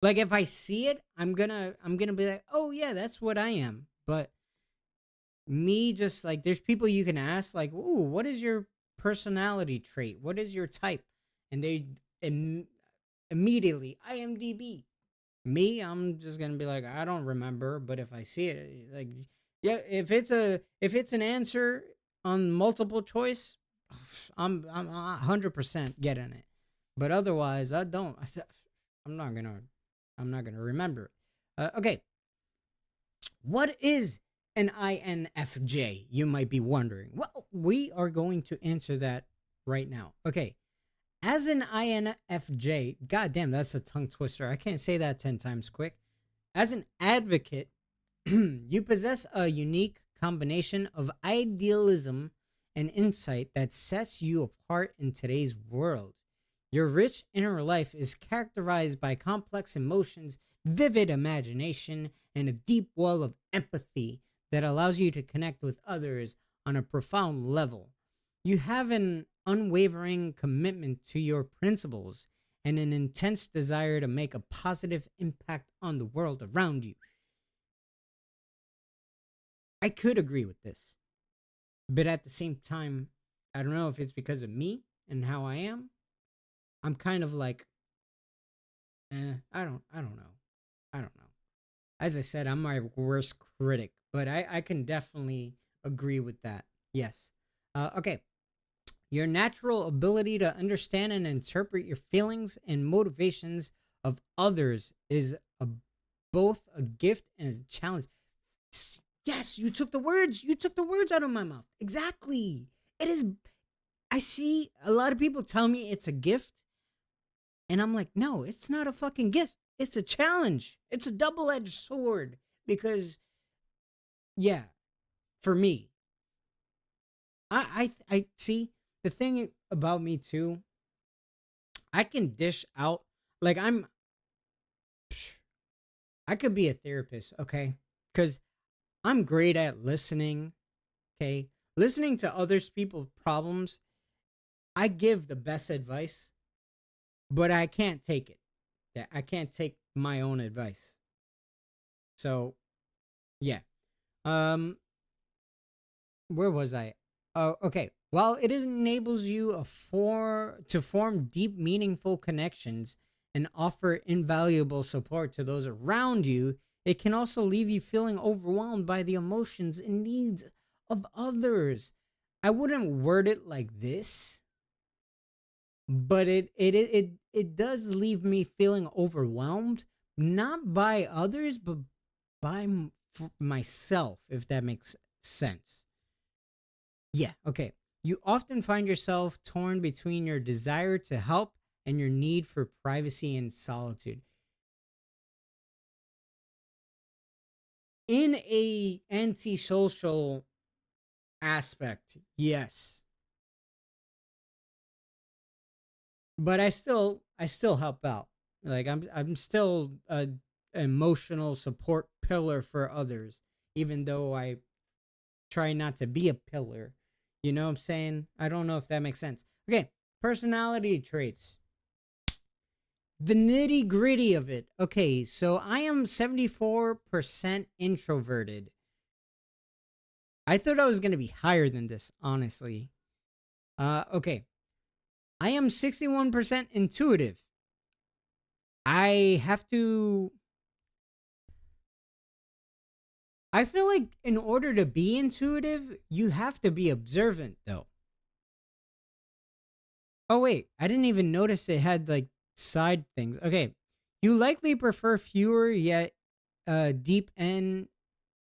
Like if I see it, I'm gonna be like, oh yeah, that's what I am. But me just like there's people you can ask, like, ooh, what is your personality trait? What is your type? And they immediately IMDb. Me, I'm just gonna be like, I don't remember, but if I see it, like, yeah, if it's an answer on multiple choice, I'm 100% getting it. But otherwise, I don't. I'm not gonna I'm not gonna remember. Okay, what is an INFJ? You might be wondering. Well, we are going to answer that right now. Okay, as an INFJ, goddamn, that's a tongue twister. I can't say that 10 times quick. As an advocate, you possess a unique combination of idealism and insight that sets you apart in today's world. Your rich inner life is characterized by complex emotions, vivid imagination, and a deep well of empathy that allows you to connect with others on a profound level. You have an unwavering commitment to your principles and an intense desire to make a positive impact on the world around you. I could agree with this, but at the same time, I don't know if it's because of me and how I am. I'm kind of like, I don't know. I don't know. As I said, I'm my worst critic, but I can definitely agree with that. Yes. Okay. Your natural ability to understand and interpret your feelings and motivations of others is both a gift and a challenge. Yes, you took the words. You took the words out of my mouth. Exactly. It is. I see a lot of people tell me it's a gift, and I'm like, no, it's not a fucking gift. It's a challenge. It's a double-edged sword because, yeah, for me, I see the thing about me too. I can dish out like I could be a therapist, okay? Because I'm great at listening, okay? Listening to others people's problems, I give the best advice, but I can't take it. Yeah, I can't take my own advice. So Yeah. Um, where was I? Oh, okay. While it enables you to form deep, meaningful connections and offer invaluable support to those around you, it can also leave you feeling overwhelmed by the emotions and needs of others. I wouldn't word it like this, but it does leave me feeling overwhelmed, not by others, but by myself, if that makes sense. Yeah, okay. You often find yourself torn between your desire to help and your need for privacy and solitude. In a antisocial aspect, yes. But I still help out. Like I'm still a emotional support pillar for others, even though I try not to be a pillar. You know what I'm saying? I don't know if that makes sense. Okay, personality traits. The nitty gritty of it. Okay, so I am 74% introverted. I thought I was going to be higher than this, honestly. Okay. I am 61% intuitive. I have to. I feel like in order to be intuitive, you have to be observant, though. Oh, wait. I didn't even notice it had like side things. Okay. You likely prefer fewer yet deep and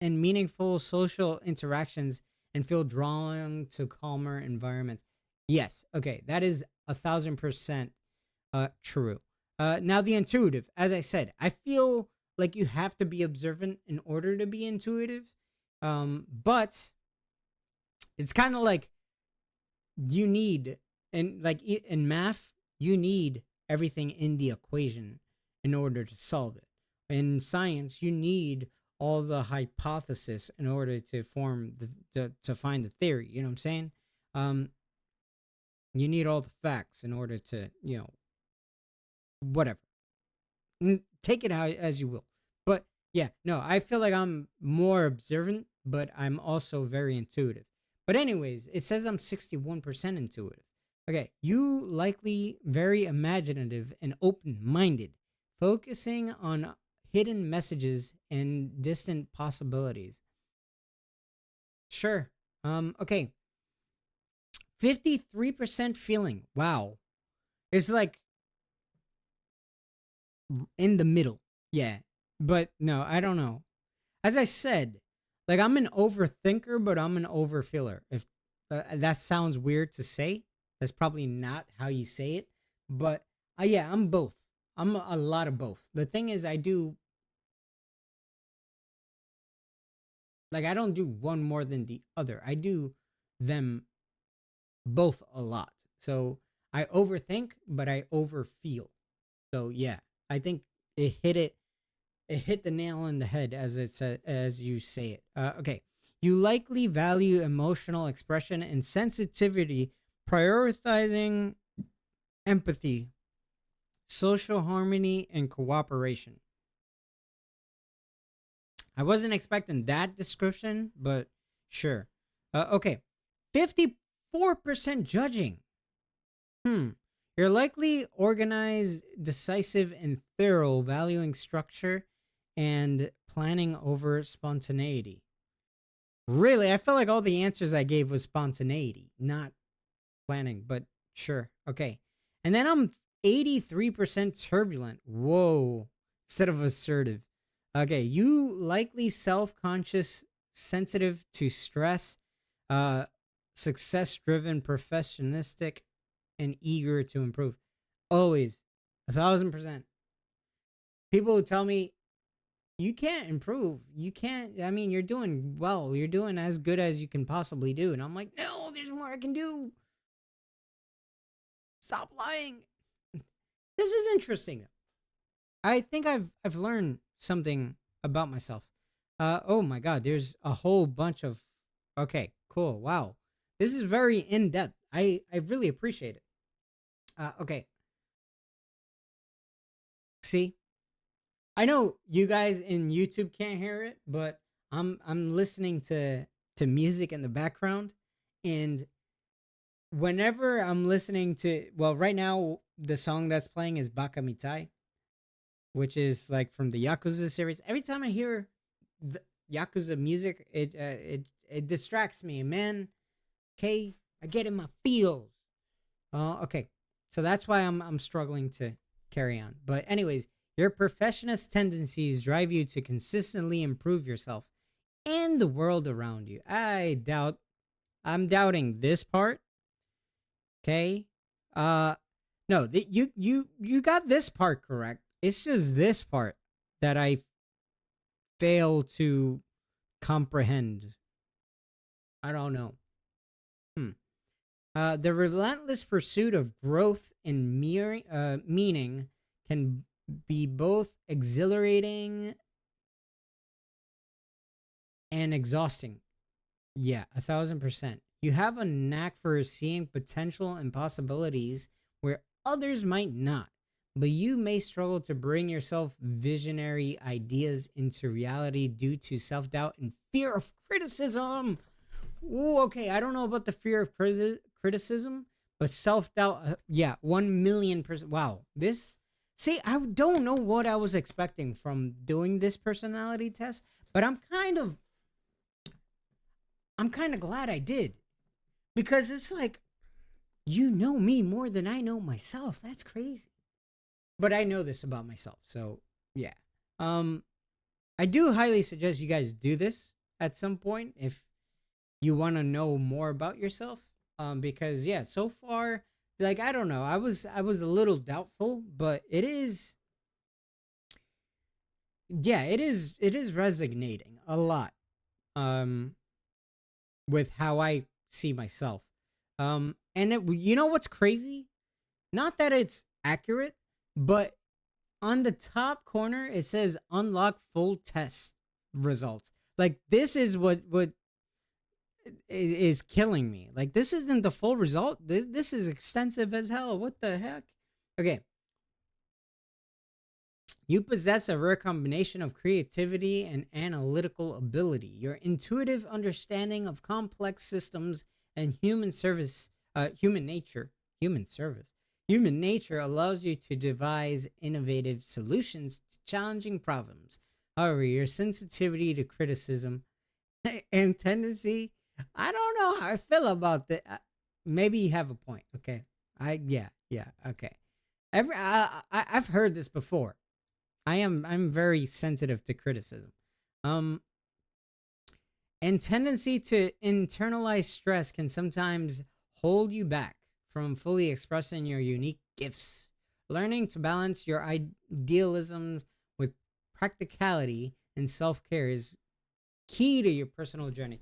meaningful social interactions and feel drawn to calmer environments. Yes, okay, that is 1,000% true. Now, the intuitive, as I said, I feel like you have to be observant in order to be intuitive. But it's kind of like you need, and like in math, you need everything in the equation in order to solve it. In science, you need all the hypothesis in order to form to find the theory. You know what I'm saying? Um, you need all the facts in order to whatever. Take it how as you will. But yeah, no, I feel like I'm more observant, but I'm also very intuitive. But anyways, it says I'm 61% intuitive. Okay, you likely very imaginative and open-minded, focusing on hidden messages and distant possibilities. Sure. Okay. 53% feeling. Wow. It's like in the middle. Yeah. But no, I don't know. As I said, like I'm an overthinker, but I'm an overfeeler. If that sounds weird to say, that's probably not how you say it. But yeah, I'm both. I'm a lot of both. The thing is, I don't do one more than the other. I do them both a lot. So I overthink, but I overfeel. So yeah, I think it hit it. It hit the nail on the head as you say it. Okay, you likely value emotional expression and sensitivity, prioritizing empathy, social harmony, and cooperation. I wasn't expecting that description, but sure. Okay, 54% judging. Hmm. You're likely organized, decisive, and thorough, valuing structure and planning over spontaneity. Really, I felt like all the answers I gave was spontaneity, not planning, but sure. Okay. And then I'm 83% turbulent. Whoa. Instead of assertive. Okay. You likely self conscious, sensitive to stress, uh, success driven, perfectionistic, and eager to improve. Always. 1,000%. People who tell me you can't improve. You can't. I mean, you're doing well. You're doing as good as you can possibly do. And I'm like, no, there's more I can do. Stop lying. This is interesting. I think I've learned something about myself. Oh my god, there's a whole bunch of. Okay, cool. Wow, this is very in depth. I really appreciate it. Okay, see, I know you guys in YouTube can't hear it, but I'm listening to music in the background, and whenever I'm listening to, well, right now the song that's playing is Baka Mitai, which is like from the Yakuza series. Every time I hear the Yakuza music, it distracts me, man. Okay, I get in my feels. Okay, so that's why I'm struggling to carry on. But anyways, your perfectionist tendencies drive you to consistently improve yourself and the world around you. I'm doubting this part. Okay, no, you got this part correct. It's just this part that I fail to comprehend. I don't know. Hmm. The relentless pursuit of growth and meaning can be both exhilarating and exhausting. Yeah, 1,000%. You have a knack for seeing potential and possibilities where others might not, but you may struggle to bring yourself visionary ideas into reality due to self doubt and fear of criticism. Ooh, okay, I don't know about the fear of criticism, but self doubt, yeah, 1,000,000%. Wow, this. See, I don't know what I was expecting from doing this personality test, but I'm kind of glad I did, because it's like you know me more than I know myself. That's crazy. But I know this about myself, so yeah. Um, I do highly suggest you guys do this at some point if you want to know more about yourself. Because yeah, so far, like I don't know, I was a little doubtful, but it is, yeah, it is resonating a lot. Um, with how I see myself. You know what's crazy? Not that it's accurate, but on the top corner it says unlock full test results. Like this is what is killing me. Like this isn't the full result. This is extensive as hell. What the heck? Okay. You possess a rare combination of creativity and analytical ability. Your intuitive understanding of complex systems and human nature allows you to devise innovative solutions to challenging problems. However, your sensitivity to criticism and tendency, I don't know how I feel about that. Maybe you have a point. Okay. Yeah. Okay. I've heard this before. I'm very sensitive to criticism. Um and tendency to internalize stress can sometimes hold you back from fully expressing your unique gifts. Learning to balance your idealism with practicality and self-care is key to your personal journey.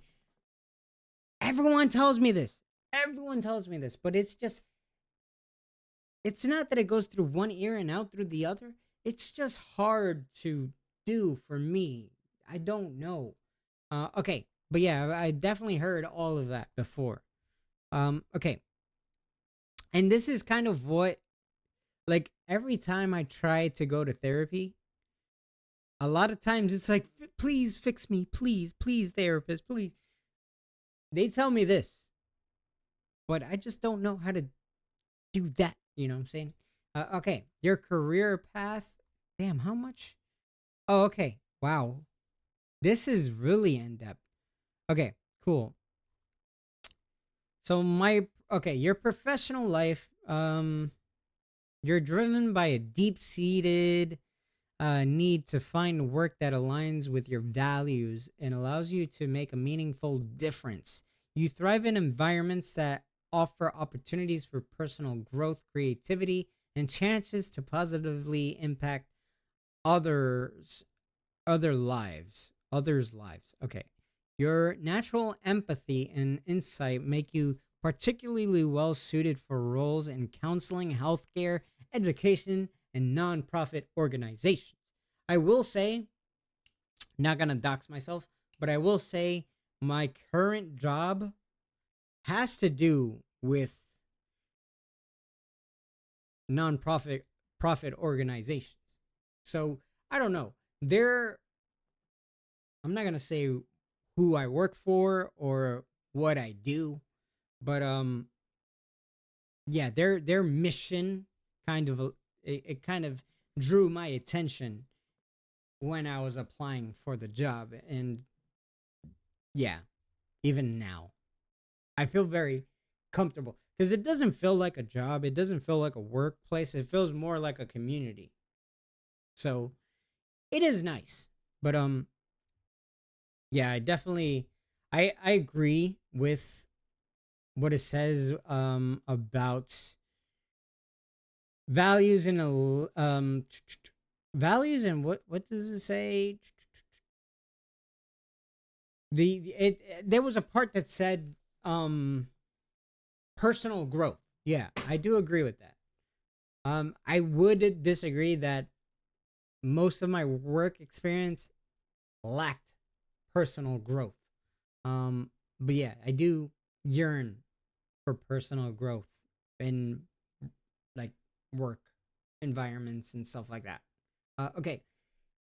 Everyone tells me this. Everyone tells me this, but it's not that it goes through one ear and out through the other. It's just hard to do for me. I don't know. Okay, but yeah, I definitely heard all of that before. Okay, and this is kind of what, like, every time I try to go to therapy, a lot of times it's like, please fix me, please, therapist, please. They tell me this, but I just don't know how to do that. You know what I'm saying? Okay, your career path. Damn, how much? Oh, okay. Wow, this is really in depth. Okay, cool. So your professional life. You're driven by a deep-seated need to find work that aligns with your values and allows you to make a meaningful difference. You thrive in environments that offer opportunities for personal growth, creativity, and chances to positively impact others others lives. Okay, your natural empathy and insight make you particularly well suited for roles in counseling, healthcare, education, and nonprofit organizations. I will say, not gonna dox myself, but I will say my current job has to do with nonprofit profit organizations. So I don't know. They're I'm not gonna say who I work for or what I do, but yeah, their mission kind of it kind of drew my attention when I was applying for the job, and yeah, even now, I feel very comfortable because it doesn't feel like a job, it doesn't feel like a workplace, it feels more like a community. So it is nice, but yeah, I definitely I agree with what it says about values in values and what does it say? There was a part that said personal growth. Yeah, I do agree with that. I would disagree that most of my work experience lacked personal growth. But yeah, I do yearn for personal growth in like work environments and stuff like that. Okay.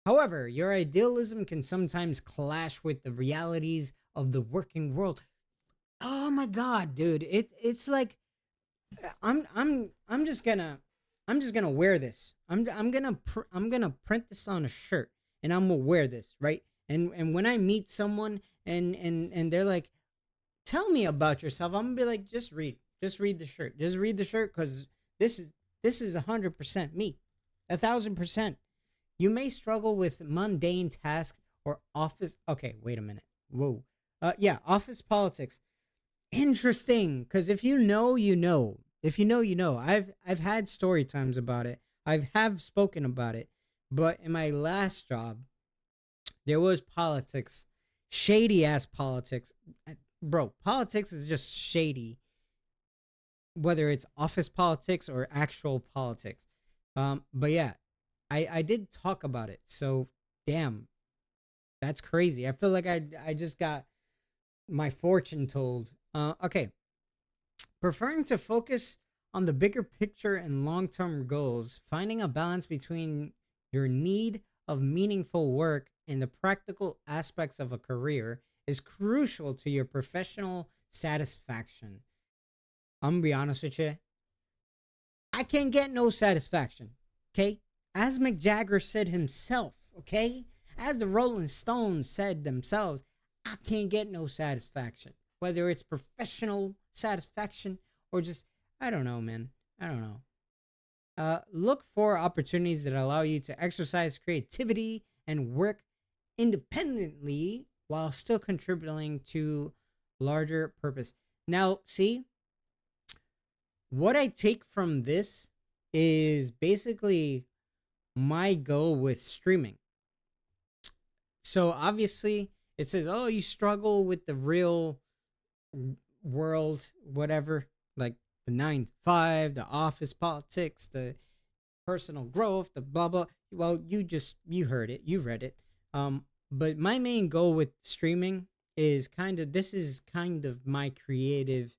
However, your idealism can sometimes clash with the realities of the working world. Oh my god, dude. It's like I'm just gonna wear this. I'm gonna print this on a shirt and I'm gonna wear this, right? And when I meet someone and they're like, "Tell me about yourself." I'm gonna be like, "Just read. Just read the shirt. Just read the shirt cuz this is 100% me. 1,000%. You may struggle with mundane tasks or office. Okay, wait a minute. Whoa. Yeah, office politics. Interesting, because if you know, you know. If you know, you know. I've had story times about it. Have spoken about it, but in my last job, there was politics, shady ass politics. Bro, politics is just shady, whether it's office politics or actual politics. But yeah, I did talk about it. So damn, that's crazy. I feel like I just got my fortune told. Okay, preferring to focus on the bigger picture and long term goals, finding a balance between your need of meaningful work and the practical aspects of a career is crucial to your professional satisfaction. I'm gonna be honest with you. I can't get no satisfaction. Okay? As Mick Jagger said himself, okay? As the Rolling Stones said themselves, I can't get no satisfaction. Whether it's professional satisfaction or just, I don't know, man. I don't know. Look for opportunities that allow you to exercise creativity and work independently while still contributing to larger purpose. Now, see, what I take from this is basically my goal with streaming. So obviously, it says, "Oh, you struggle with the real world, whatever, like the 9 to 5, the office politics, the personal growth, the blah blah." Well, you heard it, you read it. But my main goal with streaming is kind of my creative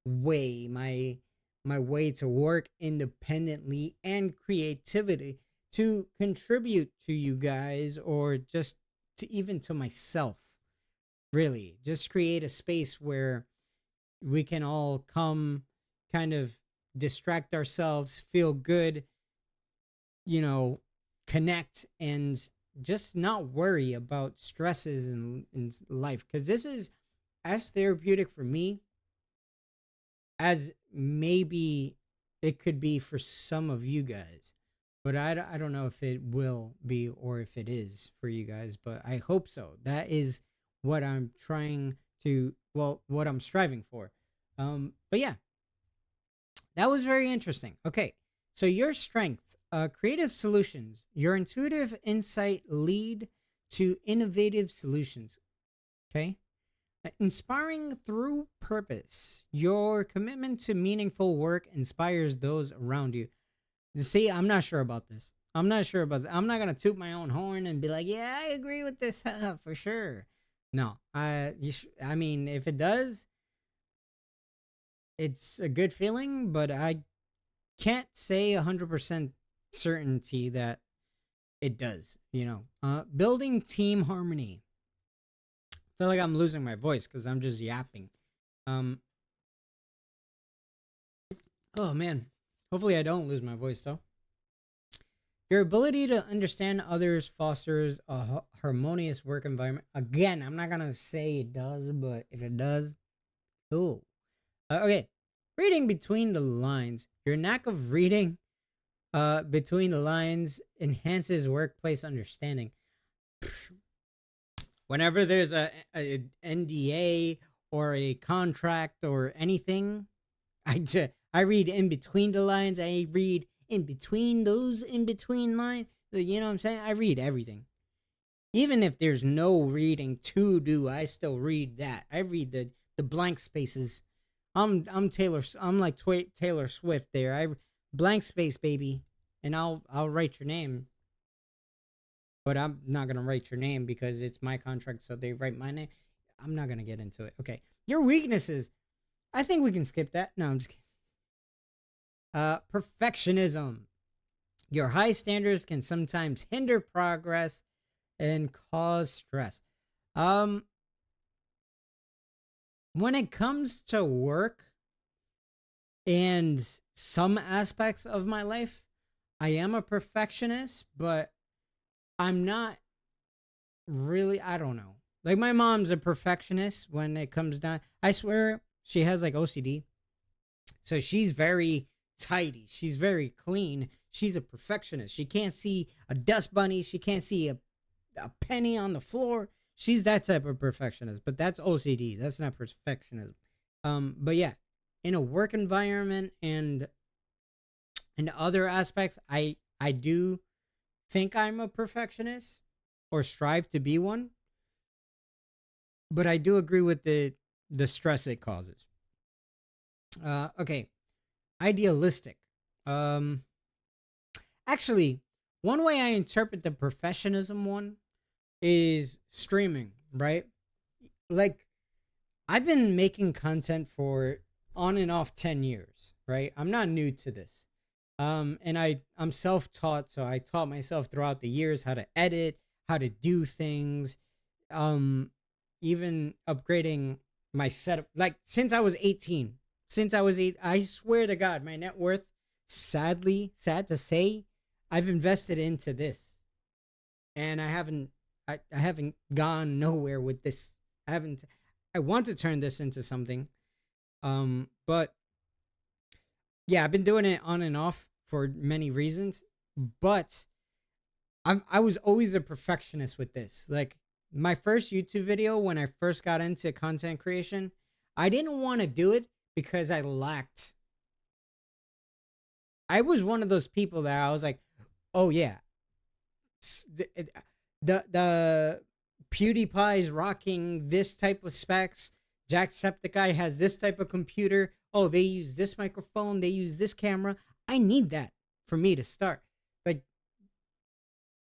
way, my way to work independently and creativity to contribute to you guys or just to even to myself. Really, just create a space where we can all come kind of distract ourselves, feel good, you know, connect and just not worry about stresses in life. Because this is as therapeutic for me as maybe it could be for some of you guys. But I don't know if it will be or if it is for you guys, but I hope so. That is what I'm trying to, well, what I'm striving for. But yeah, that was very interesting. Okay, so your strength, creative solutions, your intuitive insight lead to innovative solutions. Okay, inspiring through purpose. Your commitment to meaningful work inspires those around you. See, I'm not sure about this. I'm not sure about this. I'm not gonna toot my own horn and be like, "Yeah, I agree with this for sure." No, I mean, if it does, it's a good feeling, but I can't say 100% certainty that it does. Building team harmony. feel like I'm losing my voice because I'm just yapping. Um. Oh man. Hopefully I don't lose my voice though. Your ability to understand others fosters a harmonious work environment. Again, I'm not gonna say it does, but if it does, cool. Okay. Reading between the lines. Your knack of reading between the lines enhances workplace understanding. Whenever there's a NDA or a contract or anything, I read in between the lines. I read in between those in between lines. You know what I'm saying? I read everything. Even if there's no reading to do, I still read that. I read the blank spaces. I'm like Taylor Swift there. I blank space, baby, and I'll write your name. But I'm not gonna write your name because it's my contract, so they write my name. I'm not gonna get into it. Okay, your weaknesses. I think we can skip that. No, I'm just kidding. Perfectionism. Your high standards can sometimes hinder progress and cause stress. Um, when it comes to work and some aspects of my life, I am a perfectionist, but I'm not really, I don't know. Like my mom's a perfectionist when it comes down. I swear she has like OCD. So she's very tidy. She's very clean. She's a perfectionist. She can't see a dust bunny. She can't see a penny on the floor. She's that type of perfectionist, but that's OCD. That's not perfectionism. But yeah, in a work environment and in other aspects, I do think I'm a perfectionist or strive to be one. But I do agree with the stress it causes. Okay, idealistic. Um, Actually, one way I interpret the professionalism one is streaming, right? Like I've been making content for on and off 10 years, right? I'm not new to this. And I'm self-taught, so I taught myself throughout the years how to edit, how to do things, um even upgrading my setup like since I was 18. Since I was 8, I swear to God, my net worth, sad to say, I've invested into this. And I haven't gone nowhere with this. I want to turn this into something. But yeah, I've been doing it on and off for many reasons, but I was always a perfectionist with this. Like my first YouTube video when I first got into content creation, I didn't want to do it because I was one of those people that I was like, "Oh yeah, the PewDiePie's rocking this type of specs. Jacksepticeye has this type of computer. Oh, they use this microphone. They use this camera. I need that for me to start." Like,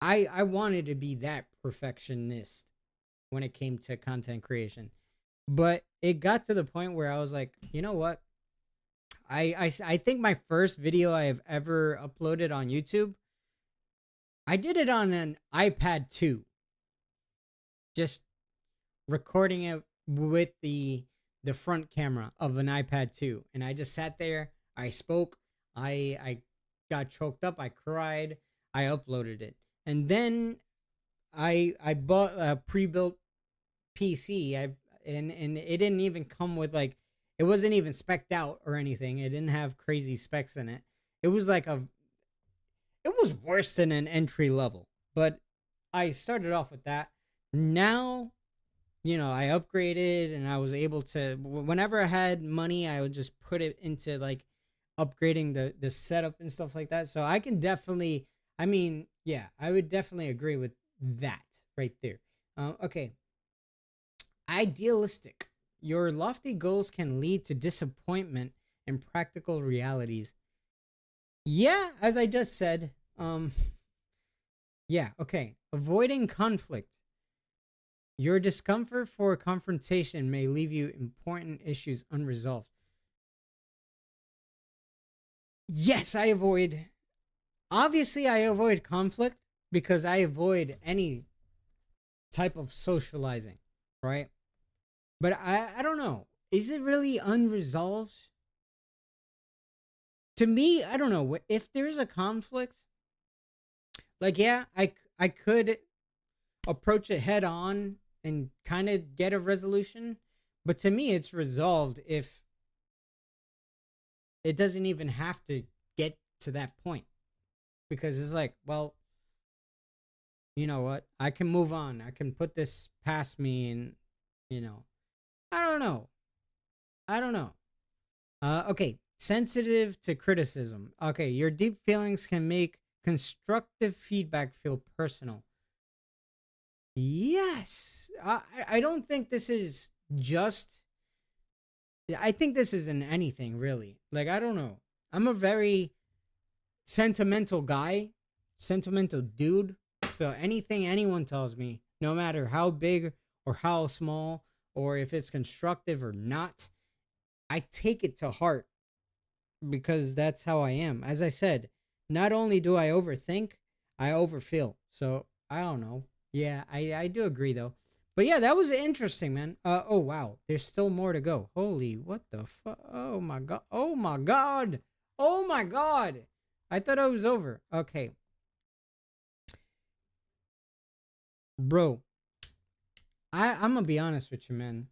I wanted to be that perfectionist when it came to content creation, but it got to the point where I was like, you know what? I think my first video I have ever uploaded on YouTube, I did it on an iPad 2, just recording it with the front camera of an iPad 2, and I just sat there, I spoke, I got choked up, I cried, I uploaded it. And then I bought a pre-built PC. And it didn't even come with like, it wasn't even specced out or anything. It didn't have crazy specs in it. It was like it was worse than an entry level. But I started off with that. Now, I upgraded and I was able to, whenever I had money, I would just put it into like upgrading the setup and stuff like that. So I can definitely, I mean, yeah, I would definitely agree with that right there. Okay. Idealistic. Your lofty goals can lead to disappointment and practical realities. Yeah, as I just said. Yeah, okay. Avoiding conflict. Your discomfort for confrontation may leave you important issues unresolved. Yes, obviously I avoid conflict because I avoid any type of socializing, right? But I don't know. Is it really unresolved? To me, I don't know. If there's a conflict, like, yeah, I could approach it head on and kind of get a resolution. But to me, it's resolved if it doesn't even have to get to that point. Because it's like, well, you know what? I can move on. I can put this past me and, you know, I don't know. I don't know. Okay. Sensitive to criticism. Okay. Your deep feelings can make constructive feedback feel personal. Yes. I don't think this is just. I think this is in anything, really. Like, I don't know. I'm a very sentimental guy, sentimental dude. So anything anyone tells me, no matter how big or how small, or if it's constructive or not, I take it to heart because that's how I am. As I said, not only do I overthink, I overfeel. So I don't know. Yeah, I do agree though. But yeah, that was interesting, man. Oh wow, there's still more to go. Holy, what the fuck? Oh my god. Oh my god. Oh my god. I thought it was over. Okay, bro. I'm gonna be honest with you, man.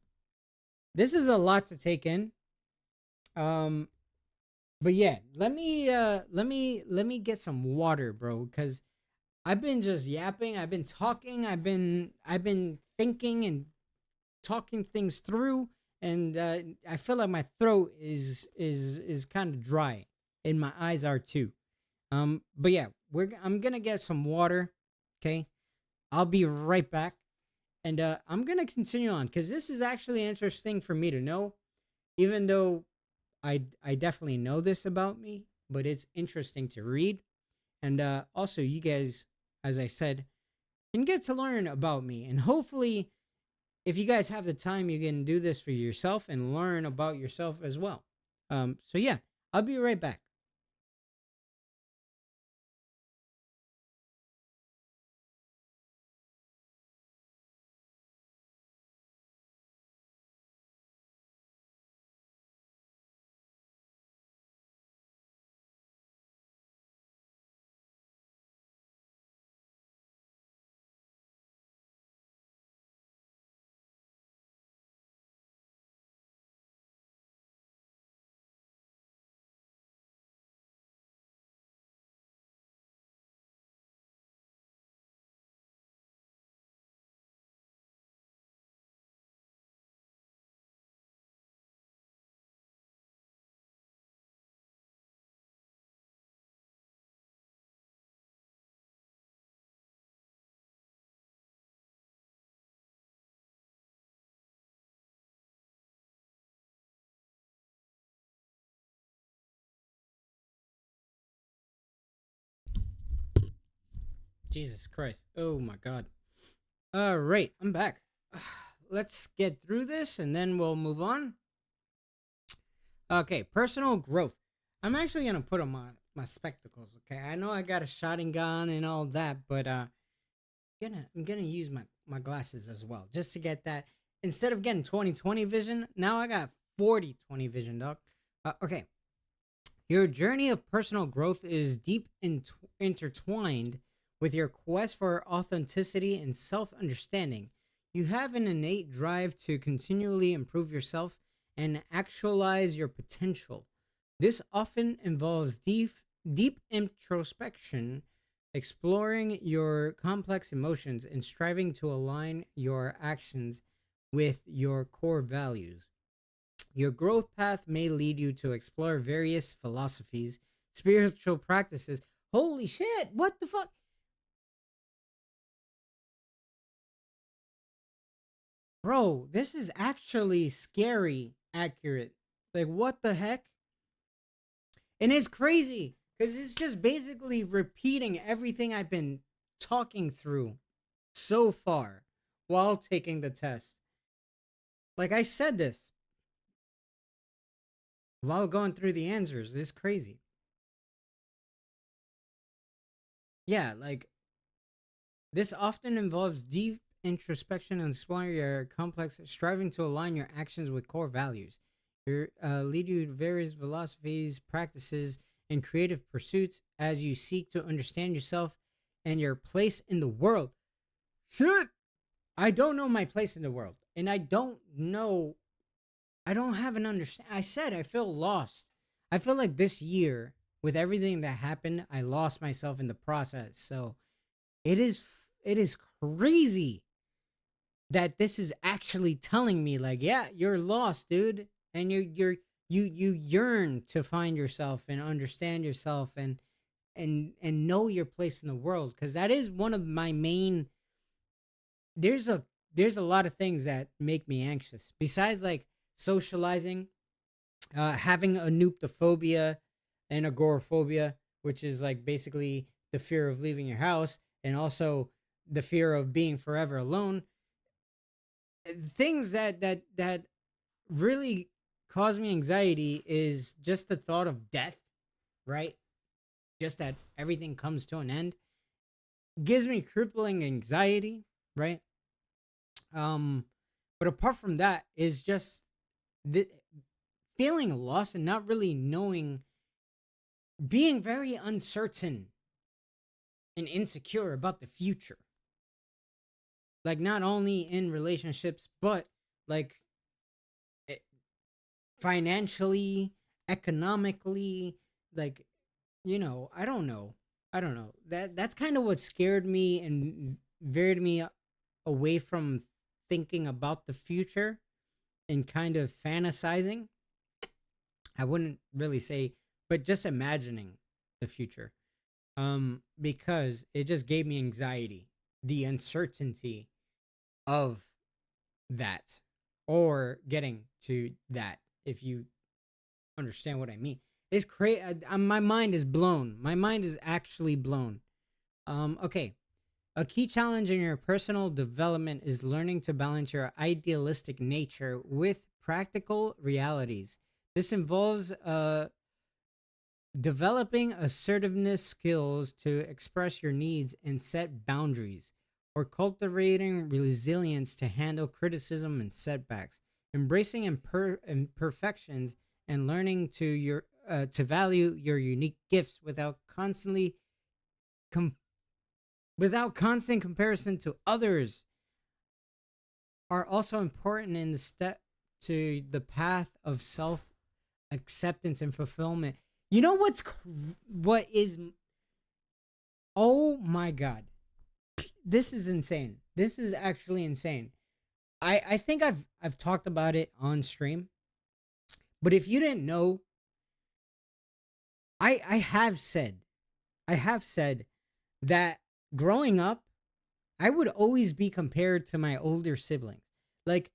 This is a lot to take in. Um, but yeah, let me get some water, bro, because I've been just yapping. I've been talking. I've been thinking and talking things through, and I feel like my throat is kind of dry, and my eyes are too. But yeah, I'm gonna get some water. Okay, I'll be right back, and I'm gonna continue on because this is actually interesting for me to know, even though I definitely know this about me, but it's interesting to read. And also, you guys, as I said, can get to learn about me. And hopefully, if you guys have the time, you can do this for yourself and learn about yourself as well. So yeah, I'll be right back. Jesus Christ. Oh my God. All right, I'm back. Let's get through this and then we'll move on. Okay, personal growth. I'm actually gonna put on my spectacles. Okay, I know I got a shotting gun and all that, but I'm gonna use my glasses as well just to get that. Instead of getting 20/20 vision, now I got 40/20 vision, dog. Okay, your journey of personal growth is deep intertwined with your quest for authenticity and self understanding. You have an innate drive to continually improve yourself and actualize your potential. This often involves deep introspection, exploring your complex emotions, and striving to align your actions with your core values. Your growth path may lead you to explore various philosophies, spiritual practices. Holy shit, what the fuck? Bro, this is actually scary accurate. Like, what the heck? And it's crazy because it's just basically repeating everything I've been talking through so far while taking the test. Like, I said this while going through the answers. It's crazy. Yeah, like, this often involves deep introspection and exploring your complex, striving to align your actions with core values. Your lead you to various philosophies, practices, and creative pursuits as you seek to understand yourself and your place in the world. Shit! I don't know my place in the world, and I don't know. I don't have an understand. I said I feel lost. I feel like this year, with everything that happened, I lost myself in the process. So it is it is crazy that this is actually telling me like, yeah, you're lost, dude, and you yearn to find yourself and understand yourself and know your place in the world, because that is one of my main. There's a there's a lot of things that make me anxious besides like socializing, having a nuptophobia and agoraphobia, which is like basically the fear of leaving your house and also the fear of being forever alone. Things that really cause me anxiety is just the thought of death, right? Just that everything comes to an end gives me crippling anxiety, right? Um, but apart from that, is just the feeling lost and not really knowing, being very uncertain and insecure about the future. Like not only in relationships, but like eh, financially, economically, like I don't know. I don't know. That's kind of what scared me and veered me away from thinking about the future and kind of fantasizing. I wouldn't really say, but just imagining the future. Because it just gave me anxiety, the uncertainty of that, or getting to that, if you understand what I mean. It's crazy. My mind is blown. My mind is actually blown. Okay. A key challenge in your personal development is learning to balance your idealistic nature with practical realities. This involves developing assertiveness skills to express your needs and set boundaries, or cultivating resilience to handle criticism and setbacks, embracing imperfections, and learning to value your unique gifts com- without constant comparison to others are also important in the step to the path of self acceptance and fulfillment. You know what is, oh my god, this is insane. This is actually insane. I think I've talked about it on stream, but if you didn't know, I have said that growing up, I would always be compared to my older siblings. Like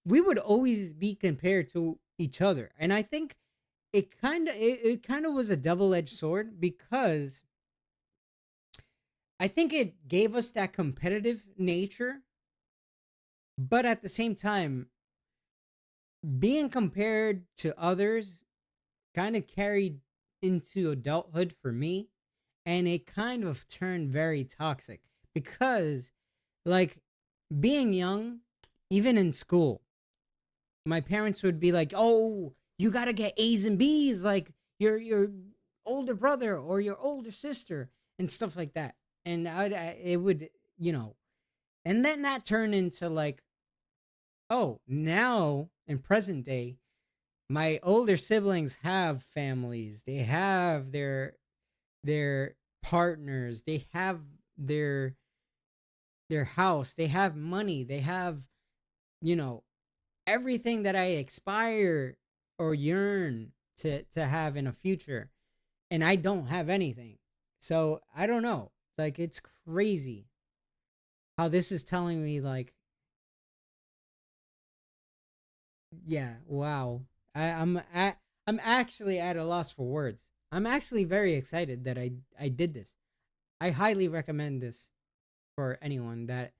we would always be compared to each other. And I think it kind of was a double-edged sword, because I think it gave us that competitive nature, but at the same time, being compared to others kind of carried into adulthood for me, and it kind of turned very toxic because, like, being young, even in school, my parents would be like, "Oh, you gotta get A's and B's, like your older brother or your older sister," and stuff like that. And it would, and then that turned into like, oh, now in present day, my older siblings have families, they have their partners, they have their their house, they have money, they have, you know, everything that I aspire or yearn to have in a future, and I don't have anything. So I don't know. Like it's crazy how this is telling me like, yeah, wow. I'm actually at a loss for words. I'm actually very excited that I did this. I highly recommend this for anyone that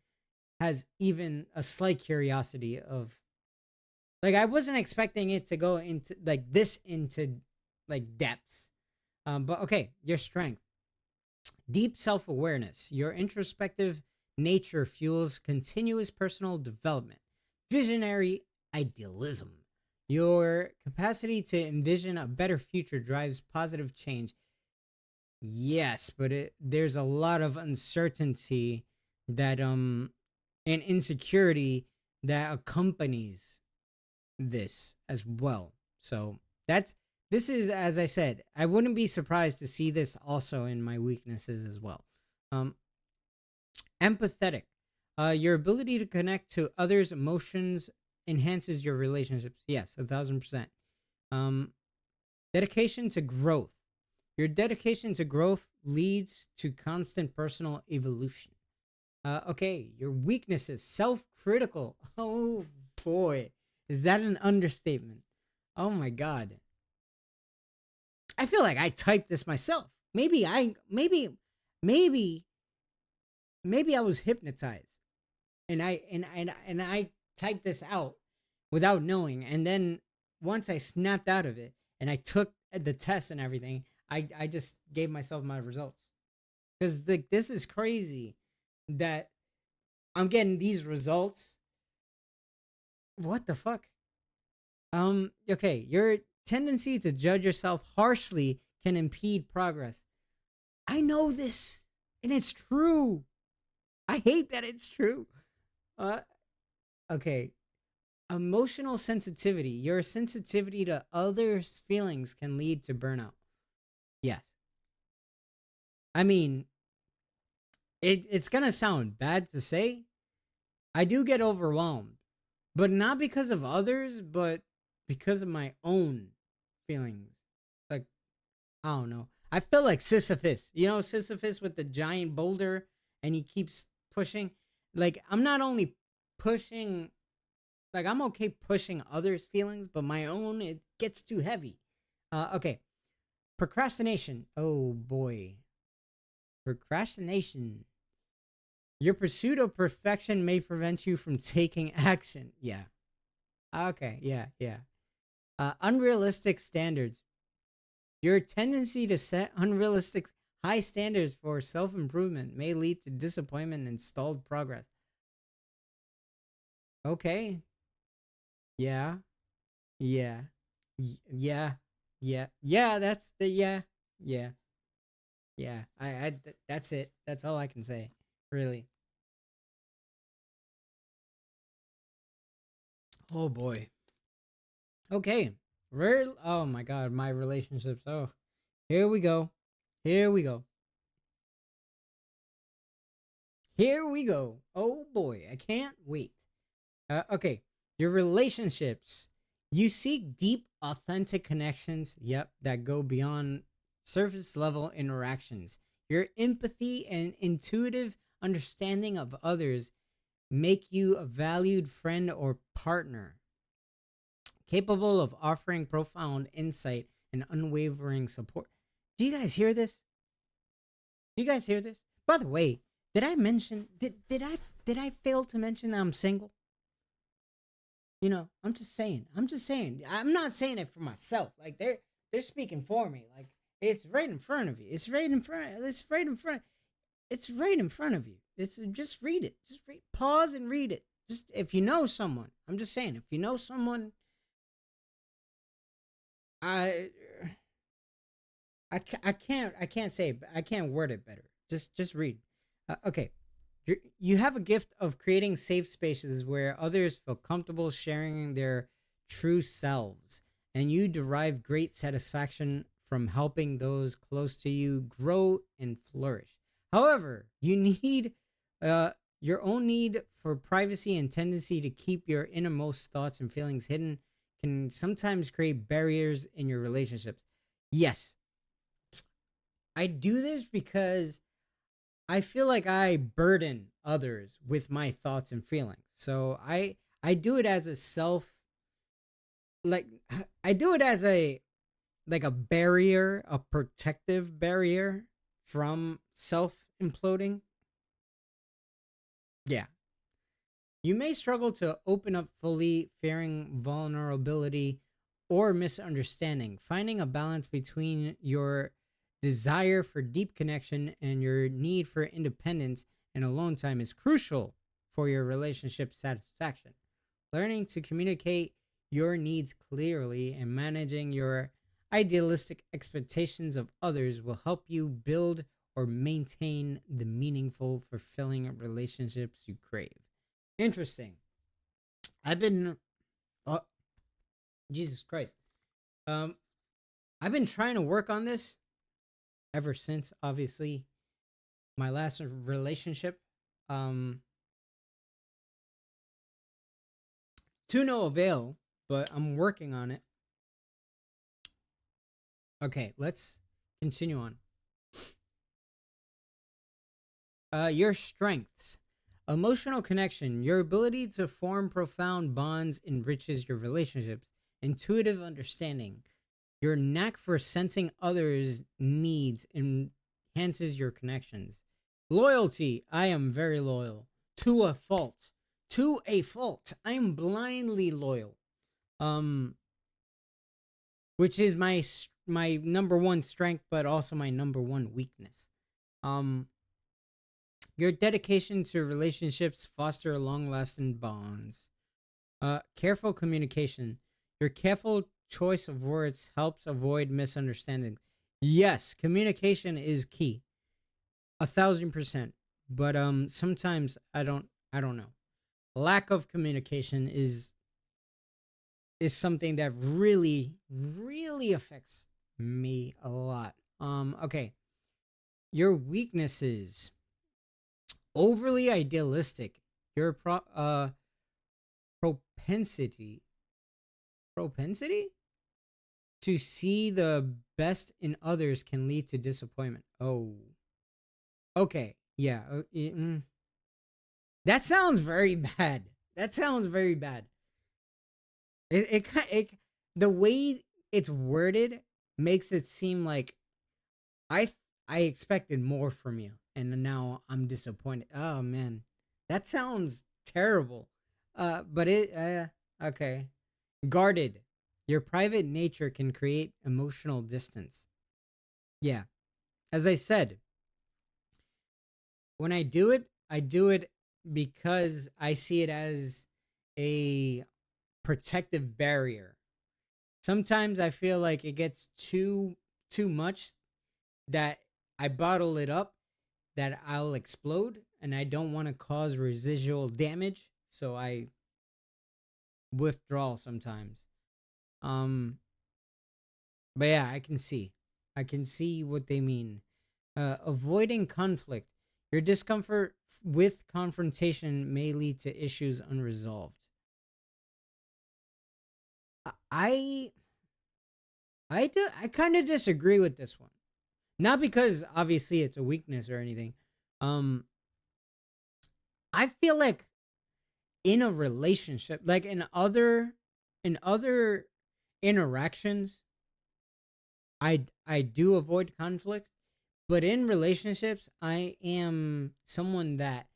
has even a slight curiosity of, like, I wasn't expecting it to go into like this, into like depths. But okay, your strength, deep self awareness. Your introspective nature fuels continuous personal development. Visionary idealism. Your capacity to envision a better future drives positive change. Yes, but there's a lot of uncertainty that and insecurity that accompanies this as well. So that's this is, as I said, I wouldn't be surprised to see this also in my weaknesses as well. Um, Empathetic. Your ability to connect to others' emotions enhances your relationships. Yes, 1,000%. Um, Dedication to growth. Your dedication to growth leads to constant personal evolution. Okay, your weaknesses, self-critical. Oh boy, is that an understatement? Oh my god. I feel like I typed this myself. Maybe maybe I was hypnotized and I typed this out without knowing, and then once I snapped out of it and I took the test and everything, I just gave myself my results. Cuz this is crazy that I'm getting these results. What the fuck? Okay, your tendency to judge yourself harshly can impede progress. I know this, and it's true. I hate that it's true. Uh, okay. Emotional sensitivity. Your sensitivity to others' feelings can lead to burnout. Yes. I mean, it's gonna sound bad to say. I do get overwhelmed, but not because of others, but because of my own feelings. Like, I don't know. I feel like Sisyphus. You know, Sisyphus with the giant boulder, and he keeps pushing. Like, I'm not only pushing, like, I'm okay pushing others' feelings, but my own, it gets too heavy. Okay. Procrastination. Oh boy. Procrastination. Your pursuit of perfection may prevent you from taking action. Yeah. Okay. Yeah. Yeah. Unrealistic standards. Your tendency to set unrealistic high standards for self improvement may lead to disappointment and stalled progress. Okay. Yeah. Yeah. Yeah. Yeah. Yeah. That's the yeah. Yeah. Yeah. That's it. That's all I can say. Really. Oh boy. Okay. Real. Oh my god. My relationships. Oh, here we go. Here we go. Here we go. Oh boy. I can't wait. Okay. Your relationships. You seek deep, authentic connections. Yep. That go beyond surface level interactions. Your empathy and intuitive understanding of others make you a valued friend or partner, capable of offering profound insight and unwavering support. Do you guys hear this? Do you guys hear this? By the way, did I mention did I fail to mention that I'm single? You know, I'm just saying. I'm just saying. I'm not saying it for myself. Like they're speaking for me. Like it's right in front of you. It's right in front. It's right in front. It's right in front of you. It's just read it. Just read, pause and read it. Just if you know someone. I'm just saying. If you know someone, I I can't say it, I can't word it better. Just read. Okay. You have a gift of creating safe spaces where others feel comfortable sharing their true selves, and you derive great satisfaction from helping those close to you grow and flourish. However, you need uh, your own need for privacy and tendency to keep your innermost thoughts and feelings hidden can sometimes create barriers in your relationships. Yes, I do this because I feel like I burden others with my thoughts and feelings. So I do it as a self, like I do it as a like a barrier, a protective barrier from self imploding. Yeah. You may struggle to open up fully, fearing vulnerability or misunderstanding. Finding a balance between your desire for deep connection and your need for independence and alone time is crucial for your relationship satisfaction. Learning to communicate your needs clearly and managing your idealistic expectations of others will help you build or maintain the meaningful, fulfilling relationships you crave. Interesting. I've been, oh, Jesus Christ. Um, I've been trying to work on this ever since, obviously, my last relationship. Um, to no avail, but I'm working on it. Okay, let's continue on. Your strengths. Emotional connection. Your ability to form profound bonds enriches your relationships. Intuitive understanding. Your knack for sensing others' needs enhances your connections. Loyalty. I am very loyal. To a fault. To a fault. I am blindly loyal. Which is my number one strength, but also my number one weakness. Your dedication to relationships foster long-lasting bonds. Careful communication. Your careful choice of words helps avoid misunderstandings. Yes, communication is key. 1,000%. But sometimes I don't know. Lack of communication is something that really, really affects me a lot. Okay. Your weaknesses. Overly idealistic. Your propensity to see the best in others can lead to disappointment. Oh. Okay. Yeah. That sounds very bad. That sounds very bad. It the way it's worded makes it seem like I I expected more from you, and now I'm disappointed. Oh man, that sounds terrible. But it okay. Guarded. Your private nature can create emotional distance. Yeah, as I said, when I do it because I see it as a protective barrier. Sometimes I feel like it gets too much that I bottle it up that I'll explode and I don't want to cause residual damage, so I withdraw sometimes. Um but yeah, I can see. I can see what they mean. Avoiding conflict. Your discomfort with confrontation may lead to issues unresolved. I I kind of disagree with this one. Not because obviously it's a weakness or anything. Um I feel like in a relationship, like in other interactions, I do avoid conflict, but in relationships, I am someone that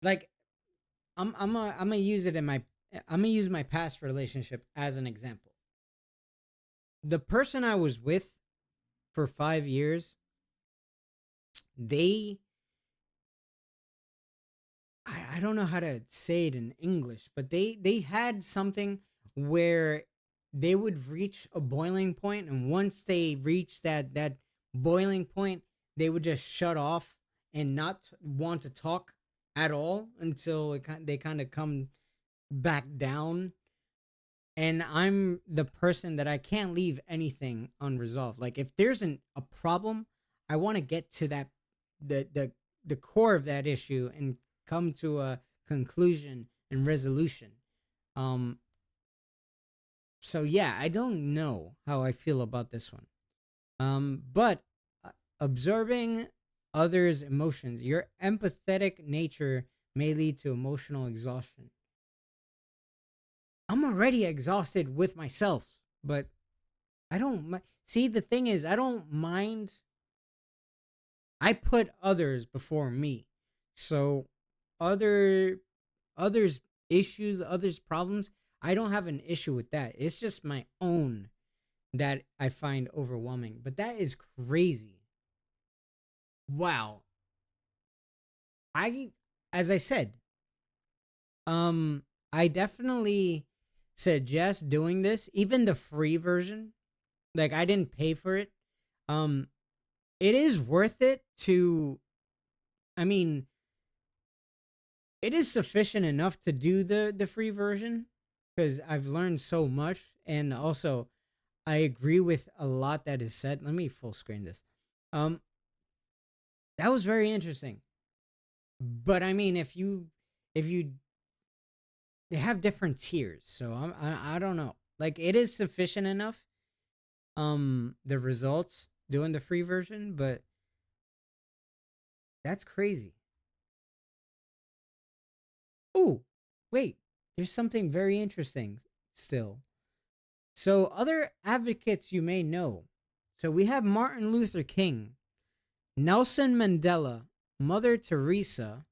like I'm gonna use it in my I'm gonna use my past relationship as an example. The person I was with for 5 years, they I don't know how to say it in English, but they had something where they would reach a boiling point, and once they reached that boiling point, they would just shut off and not want to talk at all until they kind of come back down. And I'm the person that I can't leave anything unresolved. Like if there's a problem, I want to get to that the core of that issue and come to a conclusion and resolution. Um so yeah, I don't know how I feel about this one. But observing others' emotions, your empathetic nature may lead to emotional exhaustion. I'm already exhausted with myself, but I don't see the thing is I don't mind. I put others before me. So other others issues, others problems, I don't have an issue with that. It's just my own that I find overwhelming. But that is crazy. Wow. I, as I said, I definitely suggest doing this, even the free version. Like, I didn't pay for it. Um, it is worth it to, I mean, it is sufficient enough to do the free version because I've learned so much, and also I agree with a lot that is said. Let me full screen this. Um, that was very interesting. But I mean, if you they have different tiers, so I don't know. Like, it is sufficient enough. The results doing the free version, but that's crazy. Oh, wait, there's something very interesting still. So, other advocates you may know. So, we have Martin Luther King, Nelson Mandela, Mother Teresa.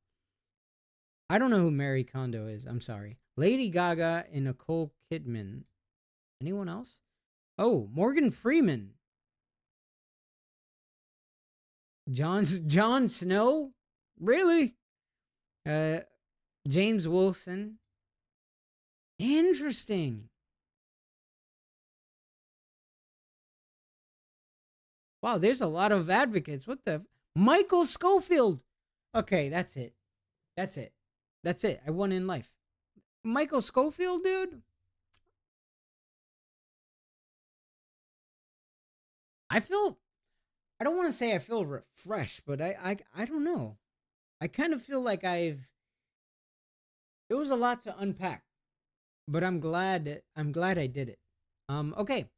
I don't know who Mary Kondo is. I'm sorry. Lady Gaga and Nicole Kidman. Anyone else? Oh, Morgan Freeman. John Snow? Really? Uh James Wilson. Interesting. Wow, there's a lot of advocates. What the Michael Schofield. Okay, that's it. That's it. That's it. I won in life. Michael Schofield, dude. I feel I don't want to say I feel refreshed, but I don't know. I kind of feel like it was a lot to unpack, but I'm glad I did it. Okay.